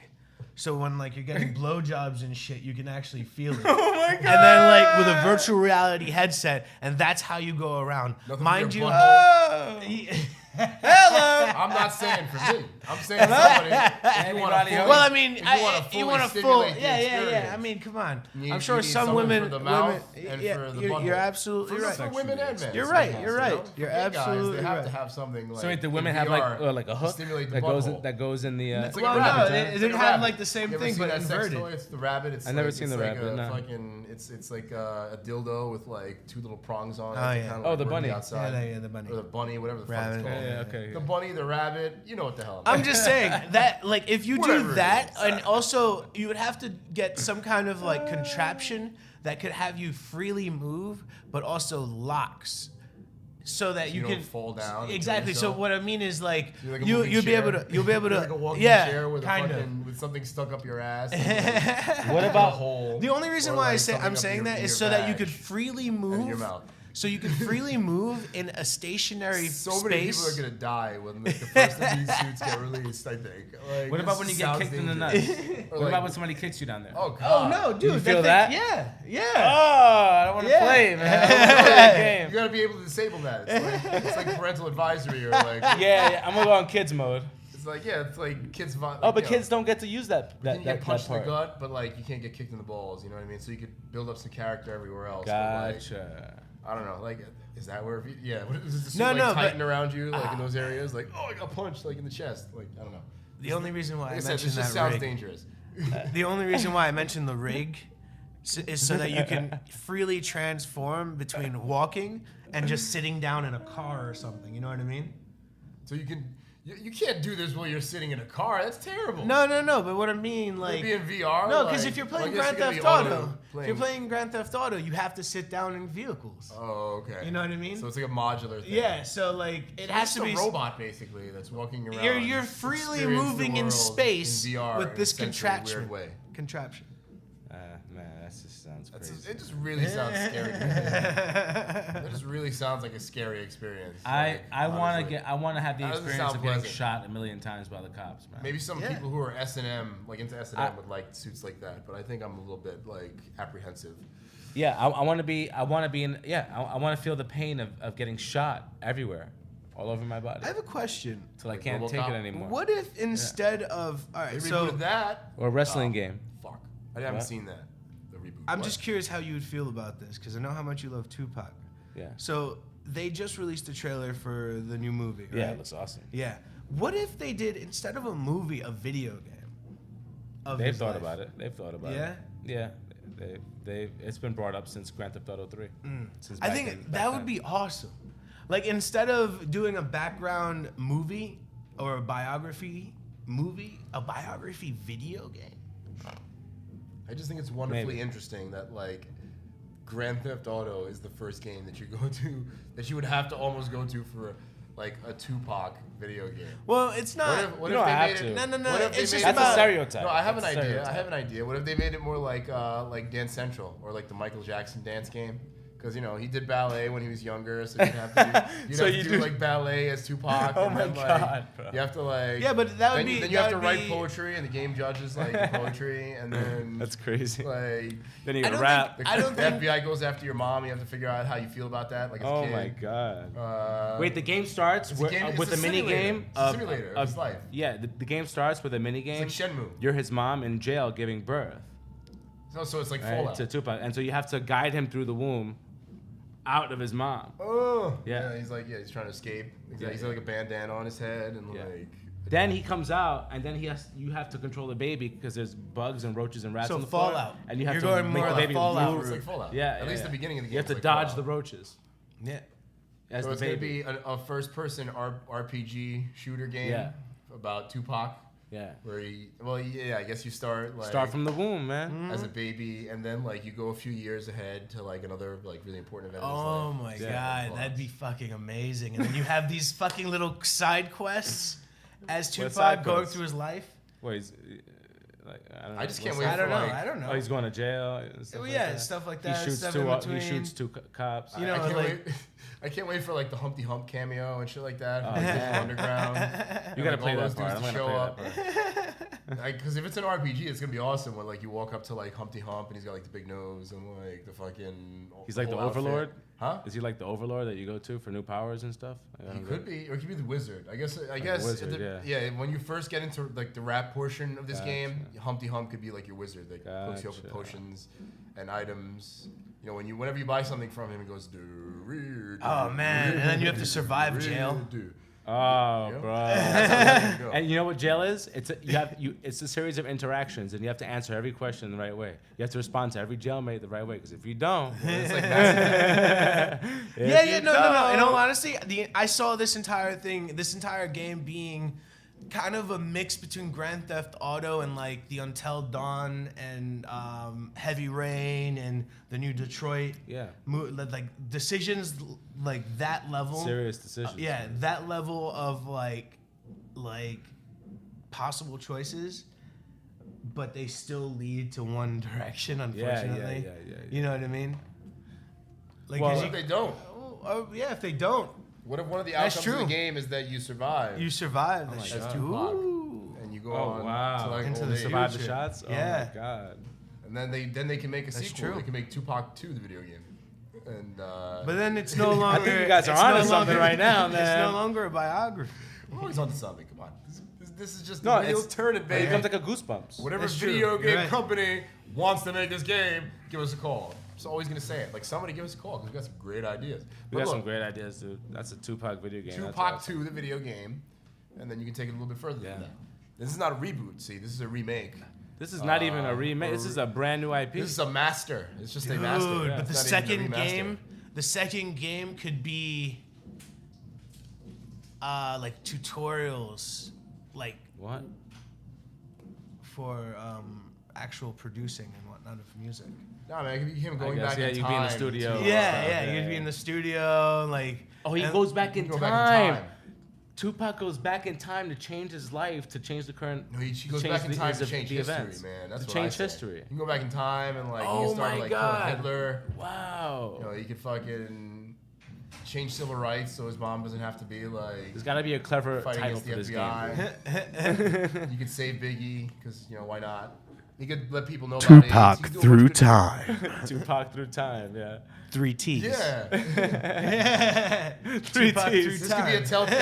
So when like you're getting blowjobs and shit, you can actually feel it. Oh my god! And then like with a virtual reality headset, and that's how you go around. Nothing Mind for you, your butthole. Hello. I'm not saying for me. I'm saying somebody. If you want a full, Well, I mean, you want a full. Yeah. I mean, come on. I'm sure need some someone women, for the mouth women, and yeah, for the you're butthole. absolutely right. For women and men. You're right. sometimes, You're right. you know? You're For gay guys, absolutely They have right. to have something like. So wait, the women in have VR like a to hook stimulate the that goes butthole. that goes in the. It's like Well, a rabbit. no, It's they like a have rabbit. like the same You ever thing, seen but that sex inverted. toy? It's the rabbit. It's I've never like- seen it's the like rabbit, a no. fucking, it's like a dildo with like 2 little prongs on it. Oh, to yeah. kinda, Oh, like, the work bunny. Outside. Yeah, the bunny. Or the bunny, whatever the fuck Rabbit. it's called. Yeah, okay. The bunny, the rabbit, you know what the hell. I'm just saying that, like, if you Whatever do it that, is. and also you would have to get some kind of like contraption that could have you freely move, but also locks, so that you you don't can fall down and kill Exactly. So yourself? what I mean is like You're like a you'll moving be able chair. to you'll be able You're to like a walking yeah, chair with a kind fucking, with something stuck up your ass. What a about hole? The only reason or, why like, I'm something saying up that in is your so that you vag could freely and move. in your mouth. So you can freely move in a stationary So space. many people are gonna die when the first of these suits get released. I think. Like, what about this when you get sounds kicked in the dangerous. nuts? Or What like- about when somebody kicks you down there? Oh Oh god. no, dude! You feel that? Yeah. Oh, I don't want to Yeah. play, man. I don't wanna play the game. You gotta be able to disable that. It's like parental advisory or like. Yeah, I'm gonna go on kids mode. It's like it's like kids. Oh, but kids don't get to use that You can get punched in the part. gut, but like you can't get kicked in the balls. You know what I mean? So you could build up some character everywhere else. but, like, Gotcha. I don't know. Like, is that where? Yeah. What is the suit No, like no, tighten but- around you, like in those areas? Like, oh, I got punched, like in the chest. Like, I don't know. The only reason why Like I I said, mentioned this just that sounds rig, dangerous. the only reason why I mentioned the rig is so that you can freely transform between walking and just sitting down in a car or something. You know what I mean? So you can. You can't do this while you're sitting in a car. That's terrible. No. But what I mean, like, Be in VR. no, because like- if you're well, I playing guess Grand you're gonna Theft be Auto, if you're playing Grand Theft Auto, you have to sit down in vehicles. Oh, okay. You know what I mean? So it's like a modular thing. Yeah. So like, it has to It's be. a robot basically that's walking around. You're freely experience the moving in world space in VR with in this a sensory contraption. Weird way. Contraption. Man, that just sounds crazy. It just really sounds scary. It just really sounds like a scary experience. I want honestly. to have the That doesn't experience sound of getting pleasant. shot a million times by the cops, man. Maybe some Yeah. people who are S&M, like into S&M, I- would like suits like that, but I think I'm a little bit like apprehensive. Yeah, I want to be in. Yeah, I want to feel the pain of getting shot everywhere, all over my body, I have a question. till I Like can't take RoboCop? it anymore. What if instead of all They right, rebooted so that. Or a wrestling Oh, game. Fuck, I haven't What? seen that. The reboot. I'm What? just curious how you would feel about this because I know how much you love Tupac. Yeah. So they just released a trailer for the new movie. Right? Yeah, it looks awesome. Yeah. What if they did instead of a movie, a video game? Of They've his thought life? about it. They've thought about Yeah? it. Yeah. They it's been brought up since Grand Theft Auto 3. Since I back think in- back that would then. be awesome. Like instead of doing a background movie or a biography movie, a biography video game. I just think it's wonderfully Maybe. interesting that like Grand Theft Auto is the first game that you go to that you would have to almost go to for like a Tupac video game. Well, it's not. What You if don't they have made to. it? No. What if they It's made just it- That's a about. stereotype. No, I have an That's a idea. stereotype. I have an idea. What if they made it more like Dance Central or like the Michael Jackson dance game? Because he did ballet when he was younger, so you'd have to do, So have you to do- do like ballet as Tupac. Oh and my then, like, God, bro. You have to like. Yeah, but that would then, be. Then you that have to would write be- poetry, and the game judges like the poetry, and then That's crazy. like Then you I don't rap. think- I don't the think- FBI goes after your mom. You have to figure out how you feel about that. Like as a Oh kid. my god. Wait, Wait, the game starts It's a game- it's with a a mini simulator. game It's a simulator of his life. Yeah, the game starts with a mini game. it's like Shenmue. You're his mom in jail giving birth, So it's like right, Fallout. to Tupac, and so you have to guide him through the womb, out of his mom. Oh. Yeah. He's he's trying to escape. Yeah, He's got like a bandana on his head and Yeah. like. Then he comes out, and then you have to control the baby because there's bugs and roaches and rats So on the floor, Fallout. and you have You're to going make more the like baby Fallout move. It's like Fallout. Yeah, At least the beginning of the game. You have to is like dodge Fallout. the roaches Yeah. as So the it's gonna baby. be a first-person RPG shooter game Yeah. about Tupac, Yeah. where I guess you start like Start from the womb, man. as a baby, and then like you go a few years ahead to like another like really important event. Oh in my his life. Yeah. god, that'd be fucking amazing. And then you have these fucking little side quests as What Tupac side going quests? through his life. Well, he's like I don't know. I just can't what's wait that? I don't for, know. like- I don't know. Oh, he's going to jail. And stuff Well, like yeah, that. stuff like He that. shoots stuff two. in He between. shoots two cops. You know, I can't like- wait. I can't wait for like the Humpty Hump cameo and shit like that. Oh, From yeah. Underground. You And, gotta like, play all that those part. I'm dudes to gonna show play up. that part. Because if it's an RPG, it's gonna be awesome. When like you walk up to like Humpty Hump and he's got like the big nose and like the fucking. He's like the whole outfit. Overlord. Huh? Is he like the Overlord that you go to for new powers and stuff? He could be, or he could be the wizard. I guess. the wizard, yeah. When you first get into like the rap portion of this game, Humpty Hump could be like your wizard. Like hooks you up with potions and items. You know, whenever you buy something from him, it goes. Oh man, and then you have to survive jail. Oh, Yep. bro. Go. And you know what jail is? It's a series of interactions, and you have to answer every question the right way. You have to respond to every jailmate the right way, because if you don't, It's like massive. No. In all honesty, I saw this entire game being kind of a mix between Grand Theft Auto and like the Until Dawn and Heavy Rain and the new Detroit. Yeah. Like decisions like that level. Serious decisions. That level of like possible choices, but they still lead to one direction. Unfortunately. Yeah. You know what I mean? Like, What if they don't? if they don't. What if one of the That's outcomes of true. the game is that you survive? You survive. my That's God. true. Tupac, Ooh. and you go Oh, on wow. to like Into old the age. Survive the future. shots? Yeah. Oh, my God. And then they can make a That's sequel. true. They can make Tupac 2 the video game. And But then it's no longer. I think you guys are it's onto no something longer- right now, It's man. no longer a biography. we're always on to something. Come on, this is just No, the wheels it's turning, It baby. becomes like a Goosebumps. Whatever That's true. video You're game right. company wants to make this game, give us a call. I'm just always gonna say it. Like somebody give us a call because we got some great ideas. We But got some look, great ideas, dude. That's a Tupac video game. That's Tupac awesome. 2, the video game, and then you can take it a little bit further Yeah. than that. This is not a reboot. See, this is a remake. This is not even a remake. This is a brand new IP. This is a master. It's just a Dude, master. Yeah. but the It's not even a second remaster. game could be like tutorials, like What? for actual producing and whatnot of music. No, man, it could be him going guess, back yeah, in you'd time. be in the studio. to- Oh, Yeah, yeah, you'd be yeah. in the studio, like. Oh, he and- goes back You in can time. go back in time. Tupac goes back in time to change his life, to change the current. No, he goes change back in the- time the- to change the history, events. man. That's To what change I say. history. You can go back in time and like you Oh can start my like God. killing Hitler. Wow. You know, you could fucking change civil rights so his mom doesn't have to be like There's got to be a clever fighting title against for the this game. FBI. You could save Biggie because you know why not? You could let people know about AIDS. You Tupac could do a through bunch of good- time. Tupac through time, yeah. 3 T's. Yeah. Three Tupac T's. through This time. could be a telltale.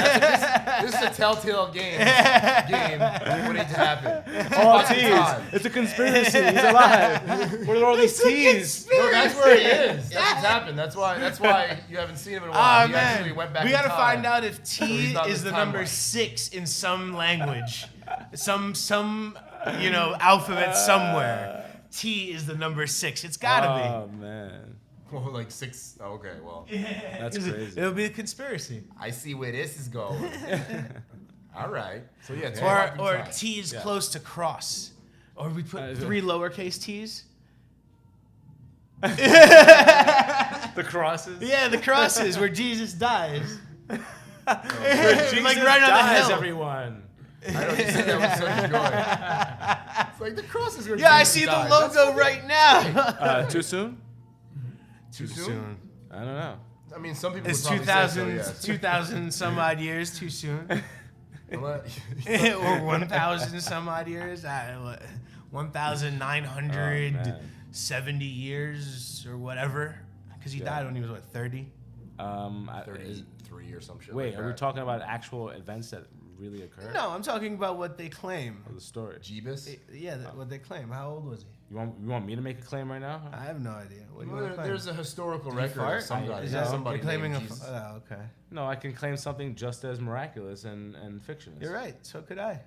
This is a telltale game. Waiting to happen. All Tupac through T's. time. It's a conspiracy. He's alive. What are all these T's? No, that's where he is. That's what's happened. That's why you haven't seen him in a while. Oh He actually man, went back we in gotta time. find out if So T he's not is this the number timeline. 6 in some language, some alphabet somewhere. T is the number 6. It's gotta Oh, man. Oh, like 6. Oh, okay, well, be. That's crazy. It'll be a conspiracy. I see where this is going. All right. So yeah, Tupac through Or time. T is Yeah. close to cross. Or we put 3 lowercase T's. The crosses. Yeah, the crosses where Jesus dies. Jesus like right on the dies, hill. everyone. I know you said that with such joy. It's like the cross is where Yeah, I Jesus see the died. logo right now. Too soon? Too soon? I don't know. I mean, some people It's would probably say so, 2000, yes. 2000 some odd years too soon. Unless- Or 1,000 some odd years. 1,970 years or whatever. Because he Yeah. died when he was, 30? 33 or some shit Wait, like are we that. talking about actual events that really occurred? No, I'm talking about what they claim. Or the story? Jeebus? Yeah, what they claim. How old was he? You want me to make a claim right now? I have no idea. What do you Well, want to claim? there's a historical Did he record fart? of somebody. Is Yeah, that somebody you're claiming named a? Jesus. Oh, okay. No, I can claim something just as miraculous and fictionist. You're right. So could I.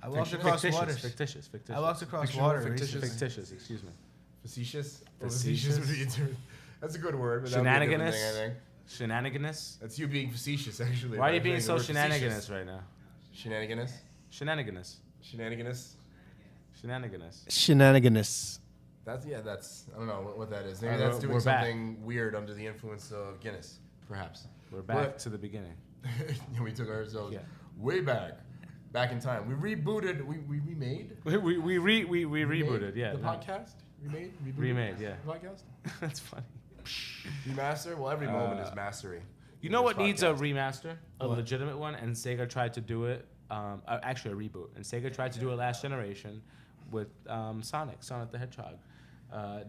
I walked Fiction- across Fictitious, waters. fictitious, fictitious. I walked across Fictional, water. fictitious. recently. Fictitious, excuse me. Facetious? Facetious? would be that's a good word. But that would be a different Shenaniganous? thing, I think. Shenaniganous? That's you being facetious, actually. Why are by you being saying so the word facetious. shenaniganous right now? Shenaniganous? Shenaniganous. Shenaniganous? Shenaniganous. Shenaniganous. That's, I don't know what that is. Maybe Alright, that's doing we're back. something weird under the influence of Guinness, perhaps. We're back to the beginning. We took ourselves Yeah. way back in time. We rebooted, we remade? We rebooted, yeah. The no. podcast? Rebooted Remade, yeah. The podcast? That's funny. Remaster? Well, every moment is mastery. You know what This needs a podcast. remaster? A What? legitimate one, and Sega tried to do it actually a reboot. And Sega tried to do it last generation with Sonic the Hedgehog.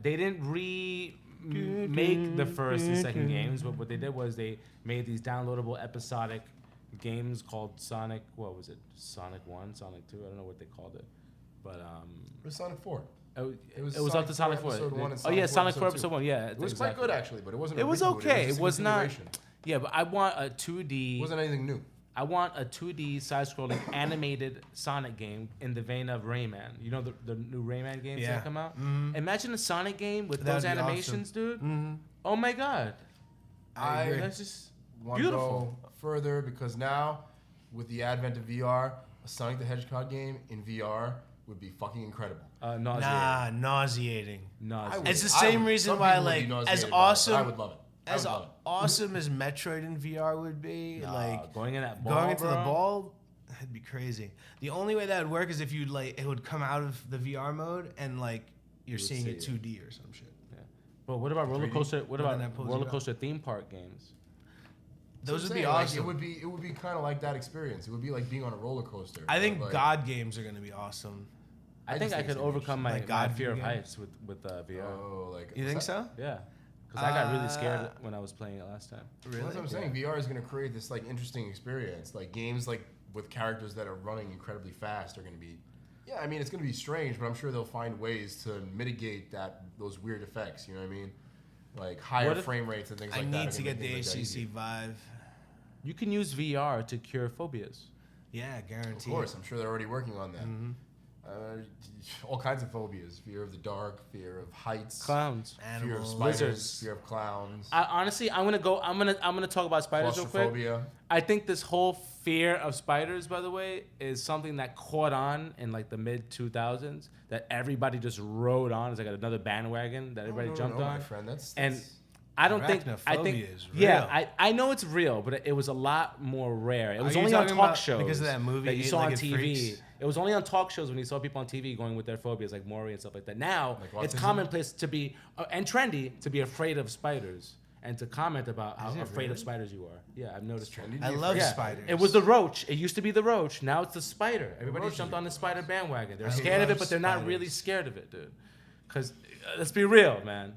They didn't remake the first and second games, but what they did was they made these downloadable episodic games called Sonic. What was it? Sonic 1, Sonic 2. I don't know what they called it, but It was Sonic 4. it was up to Sonic 4. Episode 1 and Oh yeah, Sonic 4 2. episode 1. Yeah, It was exactly. quite good actually, but it wasn't. It was a reboot, okay. just It a was not. continuation. Yeah, but I want a 2D. It wasn't anything new. I want a 2D side-scrolling animated Sonic game in the vein of Rayman. You know the new Rayman games that come out? Imagine a Sonic game with That'd those be animations, dude. Mm-hmm. Oh my god. I agree. That's just Want to beautiful. go further because now, with the advent of VR, a Sonic the Hedgehog game in VR would be fucking incredible. Nauseating. Nah, nauseating. Nauseating. It's the same reason why, like, as awesome, I would love it. as awesome as Metroid in VR would be, like going in that ball, going into the bro. ball, that'd be crazy. The only way that would work is if you like it would come out of the VR mode and like you're would seeing see it it. 2D or some shit. Yeah. But what about roller 3D? coaster? What And then about that pulls you roller out. coaster theme park games? Those would be Like, awesome. it would be kind of like that experience. It would be like being on a roller coaster. I think but, like, God games are gonna be awesome. I I think just I think could it's gonna be overcome my, Like my God fear of games? heights with VR. Oh, like You think so? Yeah, because I got really scared when I was playing it last time. Really? That's what I'm saying. VR is going to create this like interesting experience. Like games like with characters that are running incredibly fast are going to be. Yeah, I mean it's going to be strange, but I'm sure they'll find ways to mitigate those weird effects. You know what I mean? Like higher frame rates and things I like that. need are to gonna get the make things like that HCC easier. Vive. You can use VR to cure phobias. Yeah, Of guaranteed. course, I'm sure they're already working on that. Mm-hmm. All kinds of phobias: fear of the dark, fear of heights, Clowns. fear of Animals. spiders, Lizards. fear of clowns, Honestly, I'm gonna talk about spiders real quick. claustrophobia. I think this whole fear of spiders, by the way, is something that caught on in like the mid 2000s. That everybody just rode on. It's like another bandwagon that everybody jumped on. my friend. That's And I don't think I think Arachnophobia is yeah, real. I know it's real, but it was a lot more rare. It was you only on talking talk about shows because of that movie, that you saw on Eight-Legged TV. Freaks? It was only on talk shows when you saw people on TV going with their phobias like Maury and stuff like that. Now Like it's autism? commonplace to be and trendy to be afraid of spiders and to comment about how Is it afraid of really? spiders you are. Yeah, I've noticed. trendy. I love Yeah, spiders. it was the roach. It used to be the roach. Now it's the spider. Everybody roach jumped is on the spider bandwagon. They're I scared of love it, but they're not spiders. really scared of it, dude. Because let's be real, man.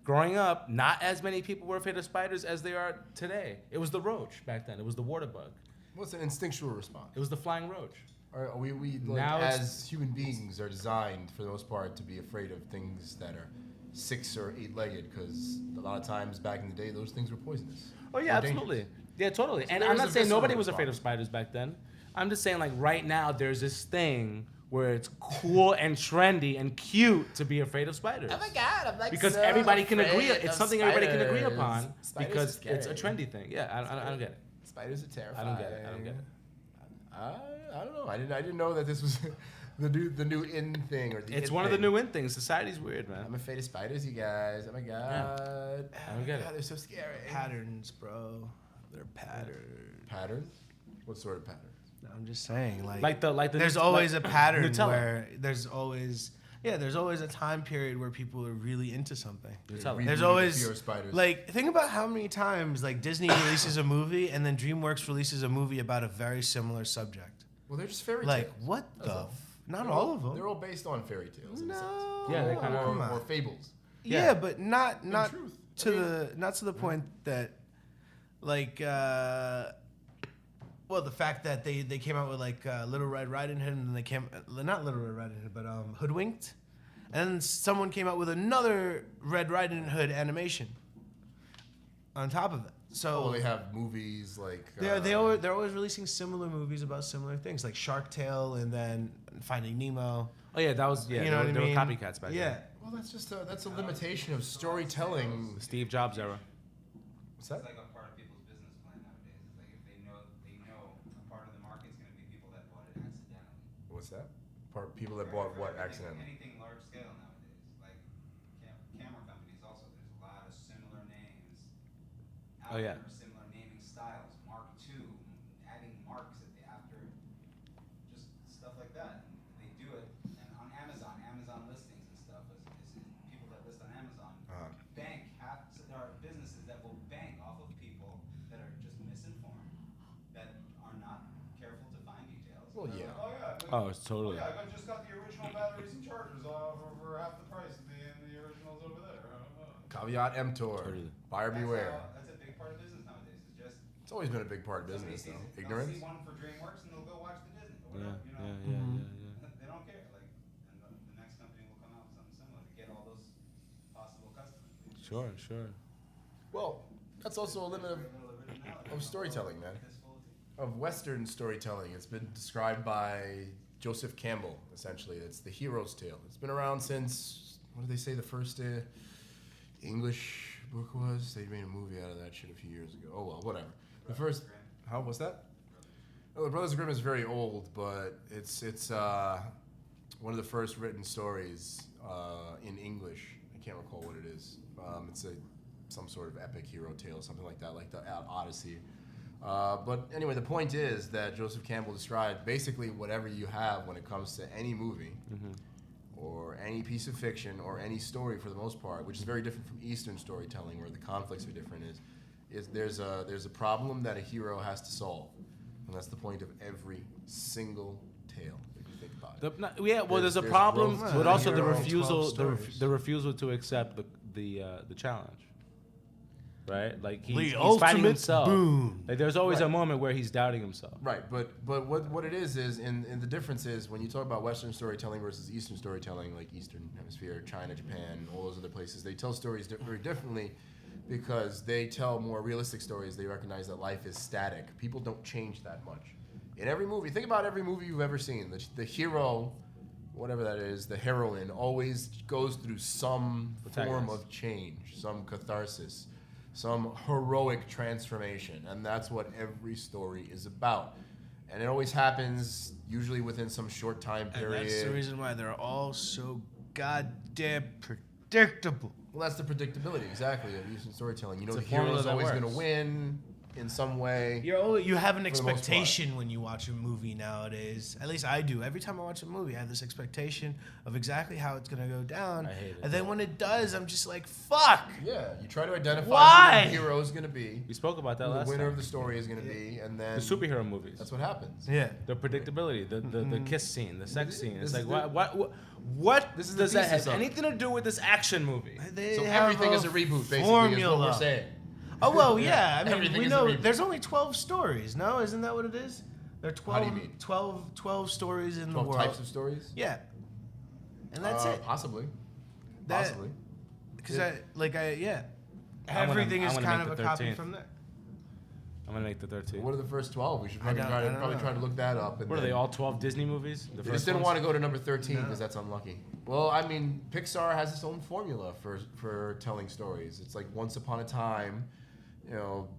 Growing up, not as many people were afraid of spiders as they are today. It was the roach back then. It was the water bug. What's an instinctual response? It was the flying roach. We like, Now it's- as human beings are designed for the most part to be afraid of things that are 6 or 8-legged because a lot of times back in the day those things were poisonous. Oh yeah, Or dangerous. absolutely. Yeah, totally. And there I'm is not a saying visceral nobody was afraid of response. spiders back then. I'm just saying like right now there's this thing where it's cool and trendy and cute to be afraid of spiders. Oh my god, I'm like Because so everybody can agree. afraid It's of something everybody can agree spiders. upon Spiders because are it's a scary. trendy thing. Yeah, I don't get it. Spiders are I terrifying. don't get it. I don't get it. I don't know. I didn't know that this was the new in thing or the. It's in one of the thing. new in things. Society's weird, man. I'm afraid of spiders, you guys. Oh my god. I don't get it. God, they're so scary. patterns, bro. They're patterns. Patterns? What sort of patterns? No, I'm just saying, Like the there's always like a pattern Nutella. where there's always a time period where people are really into something. Nutella. There's Rebooted always fear of spiders. like think about how many times like Disney releases a movie and then DreamWorks releases a movie about a very similar subject. Well, they're just fairy Like tales. what That's the? all. Not They're all of them. They're all based on fairy tales. In a sense. No. Yeah, they kinda- Come on. or fables. Yeah, Yeah. but not truth. to the point that like well the fact that they came out with like Little Red Riding Hood and then they came not Little Red Riding Hood but Hoodwinked, and then someone came out with another Red Riding Hood animation on top of it. So Oh, they have movies like. they're always releasing similar movies about similar things like Shark Tale and then Finding Nemo. Oh yeah, that was yeah. You know what I there mean? were copycats back Yeah. Well, that's a limitation of storytelling. then. Steve Jobs era. What's that? It's like a part of people's business plan nowadays. It's like if they know a part of the market's going to be people that bought it accidentally. What's that? People that bought what accidentally? Anything large scale nowadays, like camera companies. Also, there's a lot of similar names. Oh, yeah. There, similar naming styles. Mark II, adding marks at the after, just stuff like that. And they do it, and on Amazon listings and stuff is people that list on Amazon. Bank there are businesses that will bank off of people that are just misinformed, that are not careful to find details. Oh, it's totally. Yeah, I just got the original batteries and chargers for half the price of the originals over there. Caveat emptor. Totally. Buyer beware. That's a big part of business nowadays. It's just It's always been a big part of business, though. they'll Ignorance. see one for DreamWorks and they'll go watch the Disney. Or Yeah, whatever, yeah. They don't care. Like, and the next company will come out with something similar to get all those possible customers. Sure. Well, that's also a limit of storytelling, man. Of Western storytelling. It's been described by Joseph Campbell, essentially. It's the hero's tale. It's been around since, what did they say the first English book was? They made a movie out of that shit a few years ago. Oh, well, whatever. The first, how was that? Oh, the Brothers Grimm is very old, but it's one of the first written stories in English. I can't recall what it is. It's some sort of epic hero tale, something like that, like the Odyssey. But anyway, the point is that Joseph Campbell described basically whatever you have when it comes to any movie or any piece of fiction or any story for the most part, which is very different from Eastern storytelling where the conflicts are different, is there's a problem that a hero has to solve. And that's the point of every single tale if you think about it. There's a there's problem, growth but to also the the hero. refusal, 12 stories. the refusal to accept the challenge. Right, like he's ultimate fighting himself. boom. Like there's always Right. a moment where he's doubting himself. Right, but what it is in the difference is when you talk about Western storytelling versus Eastern storytelling, like Eastern Hemisphere, China, Japan, all those other places, they tell stories very differently because they tell more realistic stories. They recognize that life is static. People don't change that much. In every movie, think about every movie you've ever seen. The hero, whatever that is, the heroine always goes through some form of change, some catharsis, some heroic transformation, and that's what every story is about. And it always happens usually within some short time period. And that's the reason why they're all so goddamn predictable. Well, that's the predictability, exactly, of Eastern storytelling. You know, It's the a formula hero's that always going to works. win in some way. You have an For the most part. expectation when you watch a movie nowadays. At least I do. Every time I watch a movie, I have this expectation of exactly how it's gonna go down. I hate it. And then when it does, I'm just like, fuck. Yeah, you try to identify Why? who the hero is going to be, We spoke about that who the last winner time. of the story is going to be, and then The superhero movies. that's what happens. Yeah. The predictability, the kiss scene, the sex scene. It's This like is what This is the does that thesis have of it. anything to do with this action movie? They So have everything is a reboot, basically, formula. is what we're saying. Oh well, yeah. I mean, Everything we is a know reboot. there's only 12 stories. No, isn't that what it is? There are 12, How do you mean? 12 stories in 12 the world. types of stories? Yeah. And that's it. Possibly. That- Possibly. Because Yeah. I'm gonna- everything is I'm gonna kind make of the a copy 13th. from there. I'm gonna make the 13. What are the first 12? We should I probably don't try know. to look that up. And What are then- they, all 12 Disney movies? The They just didn't ones? want to go to number 13 No. because that's unlucky. Well, I mean, Pixar has its own formula for telling stories. It's like once upon a time,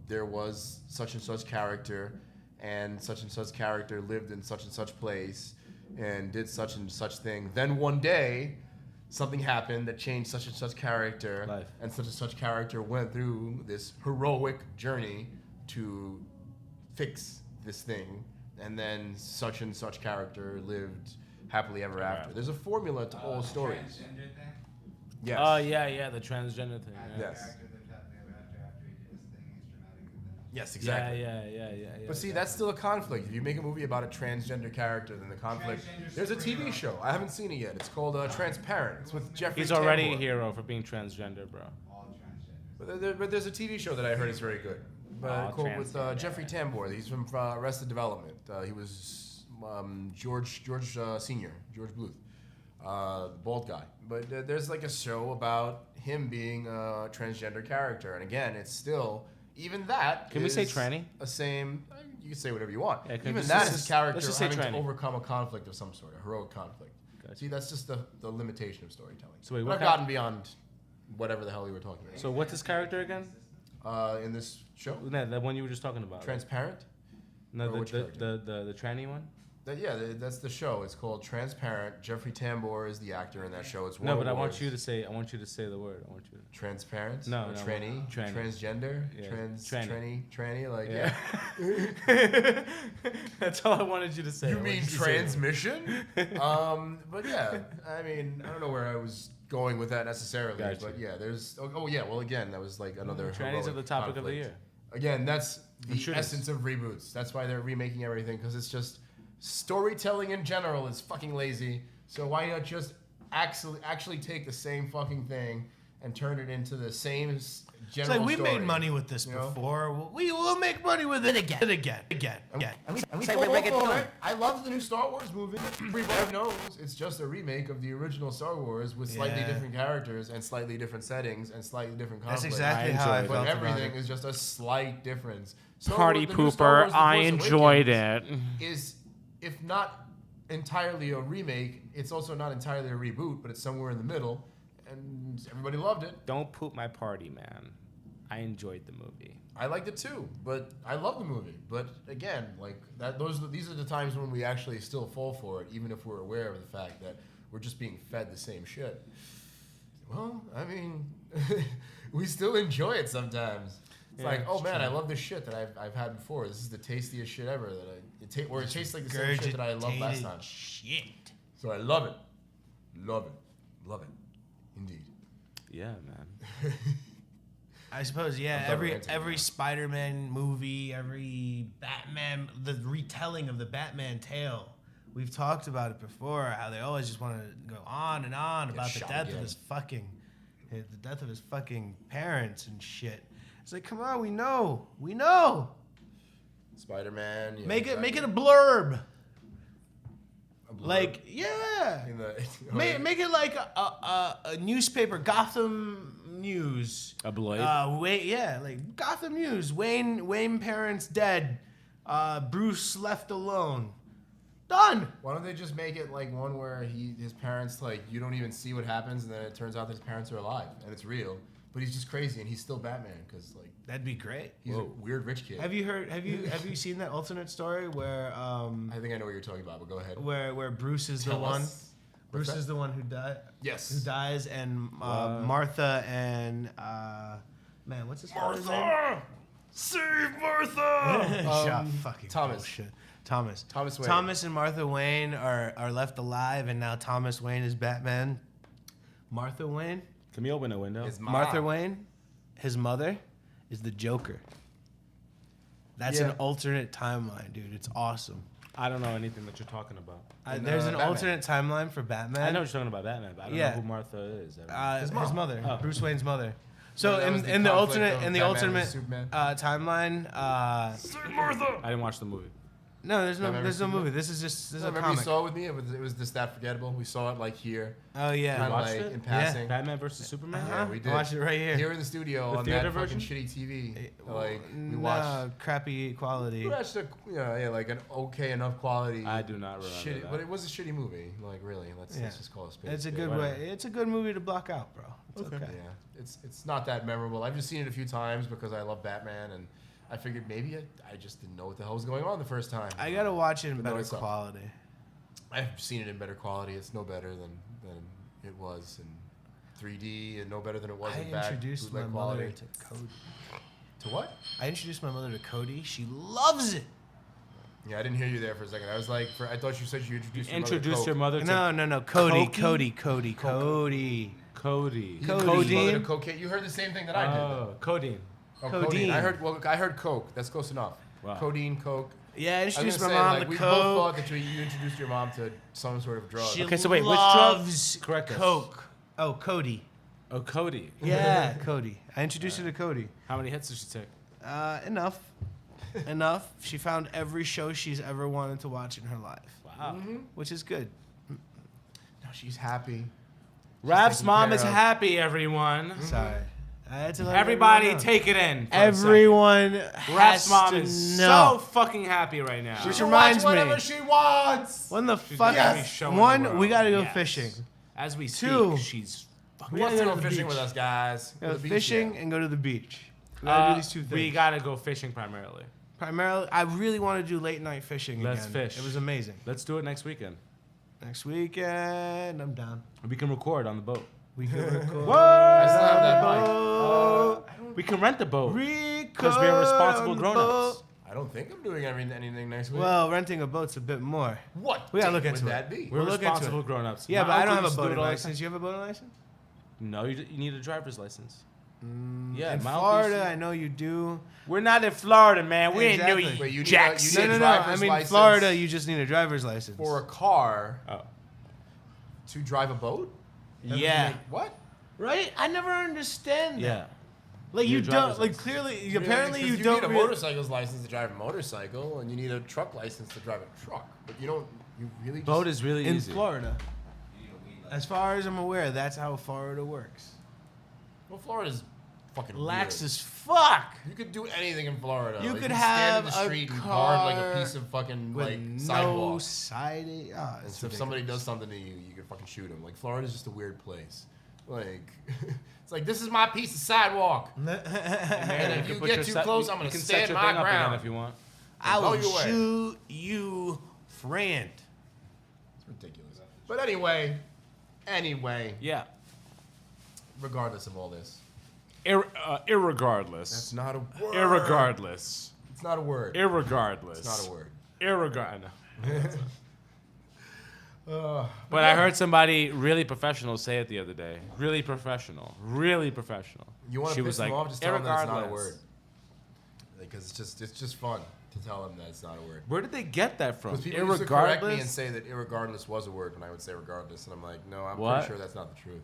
there was such and such character, and such character lived in such and such place, and did such and such thing. Then one day, something happened that changed such and such character, Life. and such character went through this heroic journey to fix this thing, and then such and such character lived happily ever after. There's a formula to all stories. Transgender thing. Yes. Oh yeah, the transgender thing. Yeah. Yes. After he did his thing, he's dramatic. Yes, exactly. Yeah. But see, that's still a conflict. If you make a movie about a transgender character, then the conflict. Transgender There's a TV superhero. show. I haven't seen it yet. It's called Transparent. It's with Jeffrey. He's already Tambor. a hero for being transgender, bro. All transgenders. But there's a TV show that I heard is very good. Called with Jeffrey Tambor. He's from Arrested Development. He was George Senior, George Bluth, bald guy. But there's like a show about him being a transgender character, and again, it's still even that. Can we say is tranny? A same. You can say whatever you want. Yeah, Even let's that just- is character let's just say having to tranny. overcome a conflict of some sort, a heroic conflict. Gotcha. See, that's just the limitation of storytelling. So wait, But what I've kind- gotten beyond whatever the hell we were talking about. So what's his character again? In this show, No, the one you were just talking about. Transparent. No, Or which the character? the tranny one. That's the show. It's called Transparent. Jeffrey Tambor is the actor in that show. It's No, won but I want awards. you to say the word. I want you to. Transparent. No, or no, tranny, tranny. transgender, Yeah, tranny, like Yeah. That's all I wanted you to say. You I mean wanted you to say the word. transmission? But yeah, I mean, I don't know where I was going with that necessarily, Gotcha. but yeah, there's. Oh yeah, well again, that was like another. Trannies are heroic the topic of the conflict. year. Again, that's I'm the sure essence of reboots. That's why they're remaking everything because it's just storytelling in general is fucking lazy. So why not just actually take the same fucking thing and turn it into the same It's general like we story, made money with this you know? before. We will make money with it again. And we say we're for it. I love the new Star Wars movie. Everybody knows it's just a remake of the original Star Wars with slightly Yeah. different characters and slightly different settings and slightly different That's conflict. exactly how I enjoyed it. felt But about everything it. is just a slight difference. Party The new Star pooper. Wars, The I Force enjoyed Awakens it. Is, if not entirely a remake, it's also not entirely a reboot, but it's somewhere in the middle, and everybody loved it. Don't poop my party, man. I enjoyed the movie. I liked it too, but I love the movie. But again, like that, these are the times when we actually still fall for it, even if we're aware of the fact that we're just being fed the same shit. Well, I mean, we still enjoy it sometimes. It's Yeah, like, oh it's man, true. I love this shit that I've had before. This is the tastiest shit ever. It tastes like the same shit that I loved last time. Shit. So I love it, love it, love it, indeed. Yeah, man. I suppose, yeah. I'm done ranting Every now. Spider-Man movie, every Batman, the retelling of the Batman tale. We've talked about it before. How they always just want to go on and on about the shot death again. of the death of his fucking parents and shit. It's like, come on, we know. Spider-Man. Yeah, Make exactly. it a blurb. A blurb. Like, yeah. In the, Make it like a newspaper, Gotham News. A blade. Like Gotham News. Wayne parents dead. Bruce left alone. Done. Why don't they just make it like one where his parents, like, you don't even see what happens, and then it turns out that his parents are alive and it's real, but he's just crazy and he's still Batman because like That'd be great. he's a weird rich kid. Have you seen that alternate story where I think I know what you're talking about, but go ahead. where Bruce is the Tell one? us. Bruce What's is that? the one who died. Yes. Who dies, and Martha and man, what's his father's name? Save Martha! Shut fucking Thomas. bullshit. Thomas Wayne. Thomas and Martha Wayne are left alive, and now Thomas Wayne is Batman. Martha Wayne, Can we open a window? His mom. Martha Wayne, his mother, is the Joker. That's an Yeah. alternate timeline, dude. It's awesome. I don't know anything that you're talking about. There's an Batman. alternate timeline for Batman. I know what you're talking about Batman, but I don't Yeah. know who Martha is. I don't know. His mother, Oh. Bruce Wayne's mother. So That was the in the conflict alternate of in the Batman alternate and Superman. timeline, Save Martha! I didn't watch the movie. no, there's Batman no vs. movie. This is a Remember comic. you saw it with me? It was just that forgettable. We saw it like here, Oh yeah, kind of watched like it? in passing. Batman versus Superman? Yeah, we did. I watched it right here. Here in the studio The on theater that fucking version? shitty TV. Well, Like we no, watched. crappy quality. We watched like an okay enough quality. I do not remember Shitty, that. but it was a shitty movie. Like really, let's Yeah. just call it a spade. It's a spade. good whatever. way. It's a good movie to block out, bro. It's okay. Yeah, it's not that memorable. I've just seen it a few times because I love Batman, and I figured maybe I just didn't know what the hell was going on the first time. I gotta watch it in But no, better it's up. quality. I've seen it in better quality. It's no better than it was in 3D, and no better than it was I in bad introduced my bootleg mother quality. to Cody. To what? I introduced my mother to Cody. She loves it. Yeah, I didn't hear you there for a second. I was like, I thought you said you introduced your Introduced your mother mother to No. Cody. Cokie? Cody. Cody. to Cody. coke. You introduced your mother Codeine. to cocaine. You heard the same thing that I did. Oh, codeine. Oh, Codeine. I heard coke. That's close enough. Wow. Codeine, coke. Yeah, I I was introduced my gonna say, mom like, to we both thought Coke. that you introduced your mom to some sort of drug. She Okay, so wait, which drug? loves Correct us. Coke. Oh, Cody. Oh, Cody. Yeah, Cody. I introduced her to Cody. How many hits did she take? Enough. Enough. She found every show she's ever wanted to watch in her life, Wow. which is good. No, she's happy. Raph's taken mom care is of. happy, everyone. Sorry. I had to let Everybody everyone know. take it in. for a Everyone second. has Raph's mom to is know. so fucking happy right now. Which She'll reminds watch me. whatever she wants. When the She's fuck? gonna be showing the One, world. we gotta go Yes. fishing. As we speak, Two. she's fucking Who wants to gotta go go to the fishing beach. with us, guys? Go To the beach, fishing yeah. and go to the beach. We gotta do these two things. We gotta go fishing primarily. Primarily, I really want to do late night fishing Let's again. fish. It was amazing. Let's do it next weekend. Next weekend, I'm down. We can record on the boat. We can record. I still have that mic. We can rent the boat. Because Because we are responsible grown-ups. I don't think I'm doing anything next week. Well, renting a boat's a bit more. what we gotta date look into would it. that be? We're We're looking into responsible it. grown-ups. Yeah, My but I don't uncle have a used to do it boating all the license. You have a boating license? time. No, you need a driver's license. Yeah, in mild Florida, PC. I know you do. We're not in Florida, man. We Exactly. ain't New Wait, you need Jacks. a- you need No. a I driver's mean, license Florida, you just need a driver's license. for a car Oh. to drive a boat? That doesn't Yeah. make- what? Right? I never understand that. Yeah. Like Your you don't. driver's Like license. clearly, apparently Yeah, 'cause you don't. need a really- motorcycle's license to drive a motorcycle, and you need a truck license to drive a truck. But you don't. You really just, Boat is really in easy. Florida. You need a weed As far as I'm aware, that's how Florida works. Well, Florida's fucking Lax weird. as fuck. You could do anything in Florida. You Like, could stand have in the a street and guard like a car piece of fucking with like no sidewalk. siding. Ah, And it's so if somebody ridiculous. does something to you, you can fucking shoot them. Like Florida's just a weird place. Like it's like this is my piece of sidewalk. And if you put get your too set- close, you I'm gonna can set stand your my thing up again ground. if you want. I blow will you away. shoot you, friend. It's ridiculous. But anyway, Yeah. regardless of all this, Irregardless. that's not a word. Irregardless. It's not a word. Irregardless. It's not a word. Irregardless. Uh, But I heard somebody really professional say it the other day. Really professional. Really professional. you want She to piss was them like, off? Just tell them that it's not a "Irregardless." word. Because it's just fun to tell them that it's not a word. Where did they get that from? Because people used to correct me and Irregardless. say that irregardless was a word when I would say regardless, and I'm like, no, I'm What? pretty sure that's not the truth.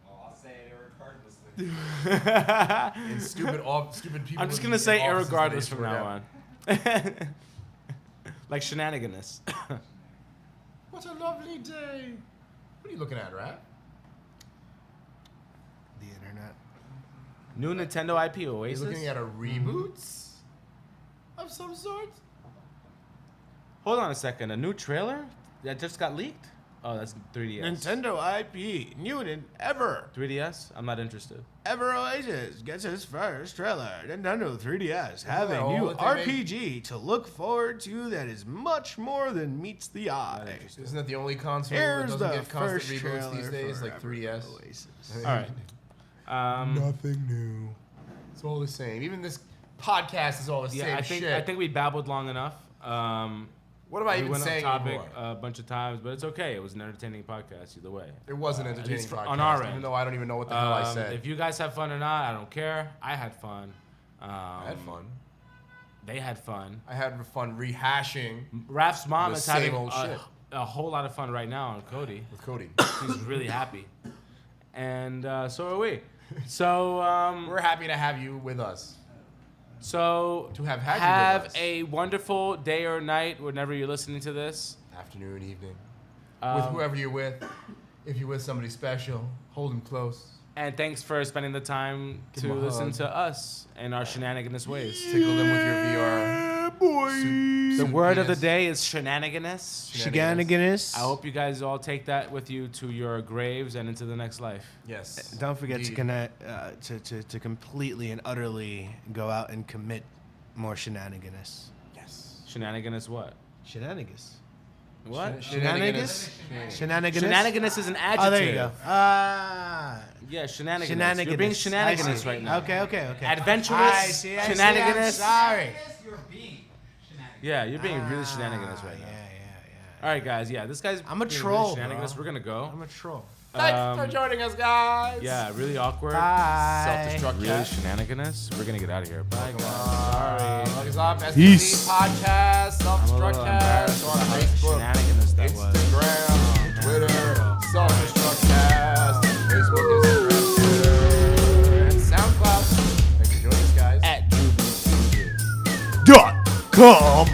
Well, I'll say it regardlessly. And stupid people. I'm just in- gonna in say offices that they irregardless from swear now out. on. Like shenaniganous. What a lovely day. What are you looking at, Rat? The internet. New Nintendo IP Are you Oasis. looking at a reboot of some sort? Hold on a second. A new trailer that just got leaked? Oh, that's 3DS. Nintendo IP, new and ever. 3DS? I'm not interested. Ever Oasis gets its first trailer. Nintendo 3DS have that a all new that they RPG to look forward to that is much more than meets the eye. Isn't that the only console Here's that the doesn't get constant first reboots trailer these days, like for 3DS? Oasis. All right. Nothing new. It's all the same. Even this podcast is all the Yeah, same I shit. think we babbled long enough. What am I We even went saying off topic anymore? a bunch of times, but it's okay. It was an entertaining podcast either way. It was an entertaining least podcast, on our even end. though I don't even know what the hell I said. If you guys have fun or not, I don't care. I had fun. I had fun. They had fun. I had fun rehashing Raf's mom The is same having old shit. a whole lot of fun right now on Cody. with Cody. He's really happy. And so are we. So, We're happy to have you with us. so To have had you with us. a wonderful day or night whenever you're listening to this. Afternoon, evening. With whoever you're with. If you're with somebody special, hold them close. And thanks for spending the time Give to 'em a listen hug. to us and our shenaniganous ways. Tickle them with your VR. The word of the penis. day is shenaniganous. Shenaniganous. I hope you guys all take that with you to your graves and into the next life. Yes. Don't forget to Indeed. connect, to completely and utterly go out and commit more shenaniganous. Yes. Shenaniganous what? Shenanigans. What? Shenanigans. Shenanigans. Shenaniganous is an adjective. Oh, there you go. Yeah, shenaniganous. Shenaniganous. You're being I shenaniganous see. right now. Okay. Adventurous. I see. Shenaniganous. I'm sorry. You're being shenanigans. Yeah, you're being really shenaniganous right now. Yeah. All right, guys. Yeah, this guy's. I'm a being troll, Really shenaniganous. bro. We're gonna go. I'm a troll. Thanks for joining us, guys. Yeah, really awkward. Bye. Self-destruct Really cat. shenaniganous. We're gonna get out of here. Bye, guys. Sorry. Look us up. SPC Peace. Podcast, I'm a Self-Destruct little Cast embarrassed on about how Facebook, shenaniganous that was. Instagram, Twitter, Self-Destruct Cast, Facebook, Instagram, Twitter, and SoundCloud. Thanks for joining us, guys. At Reboot. .com.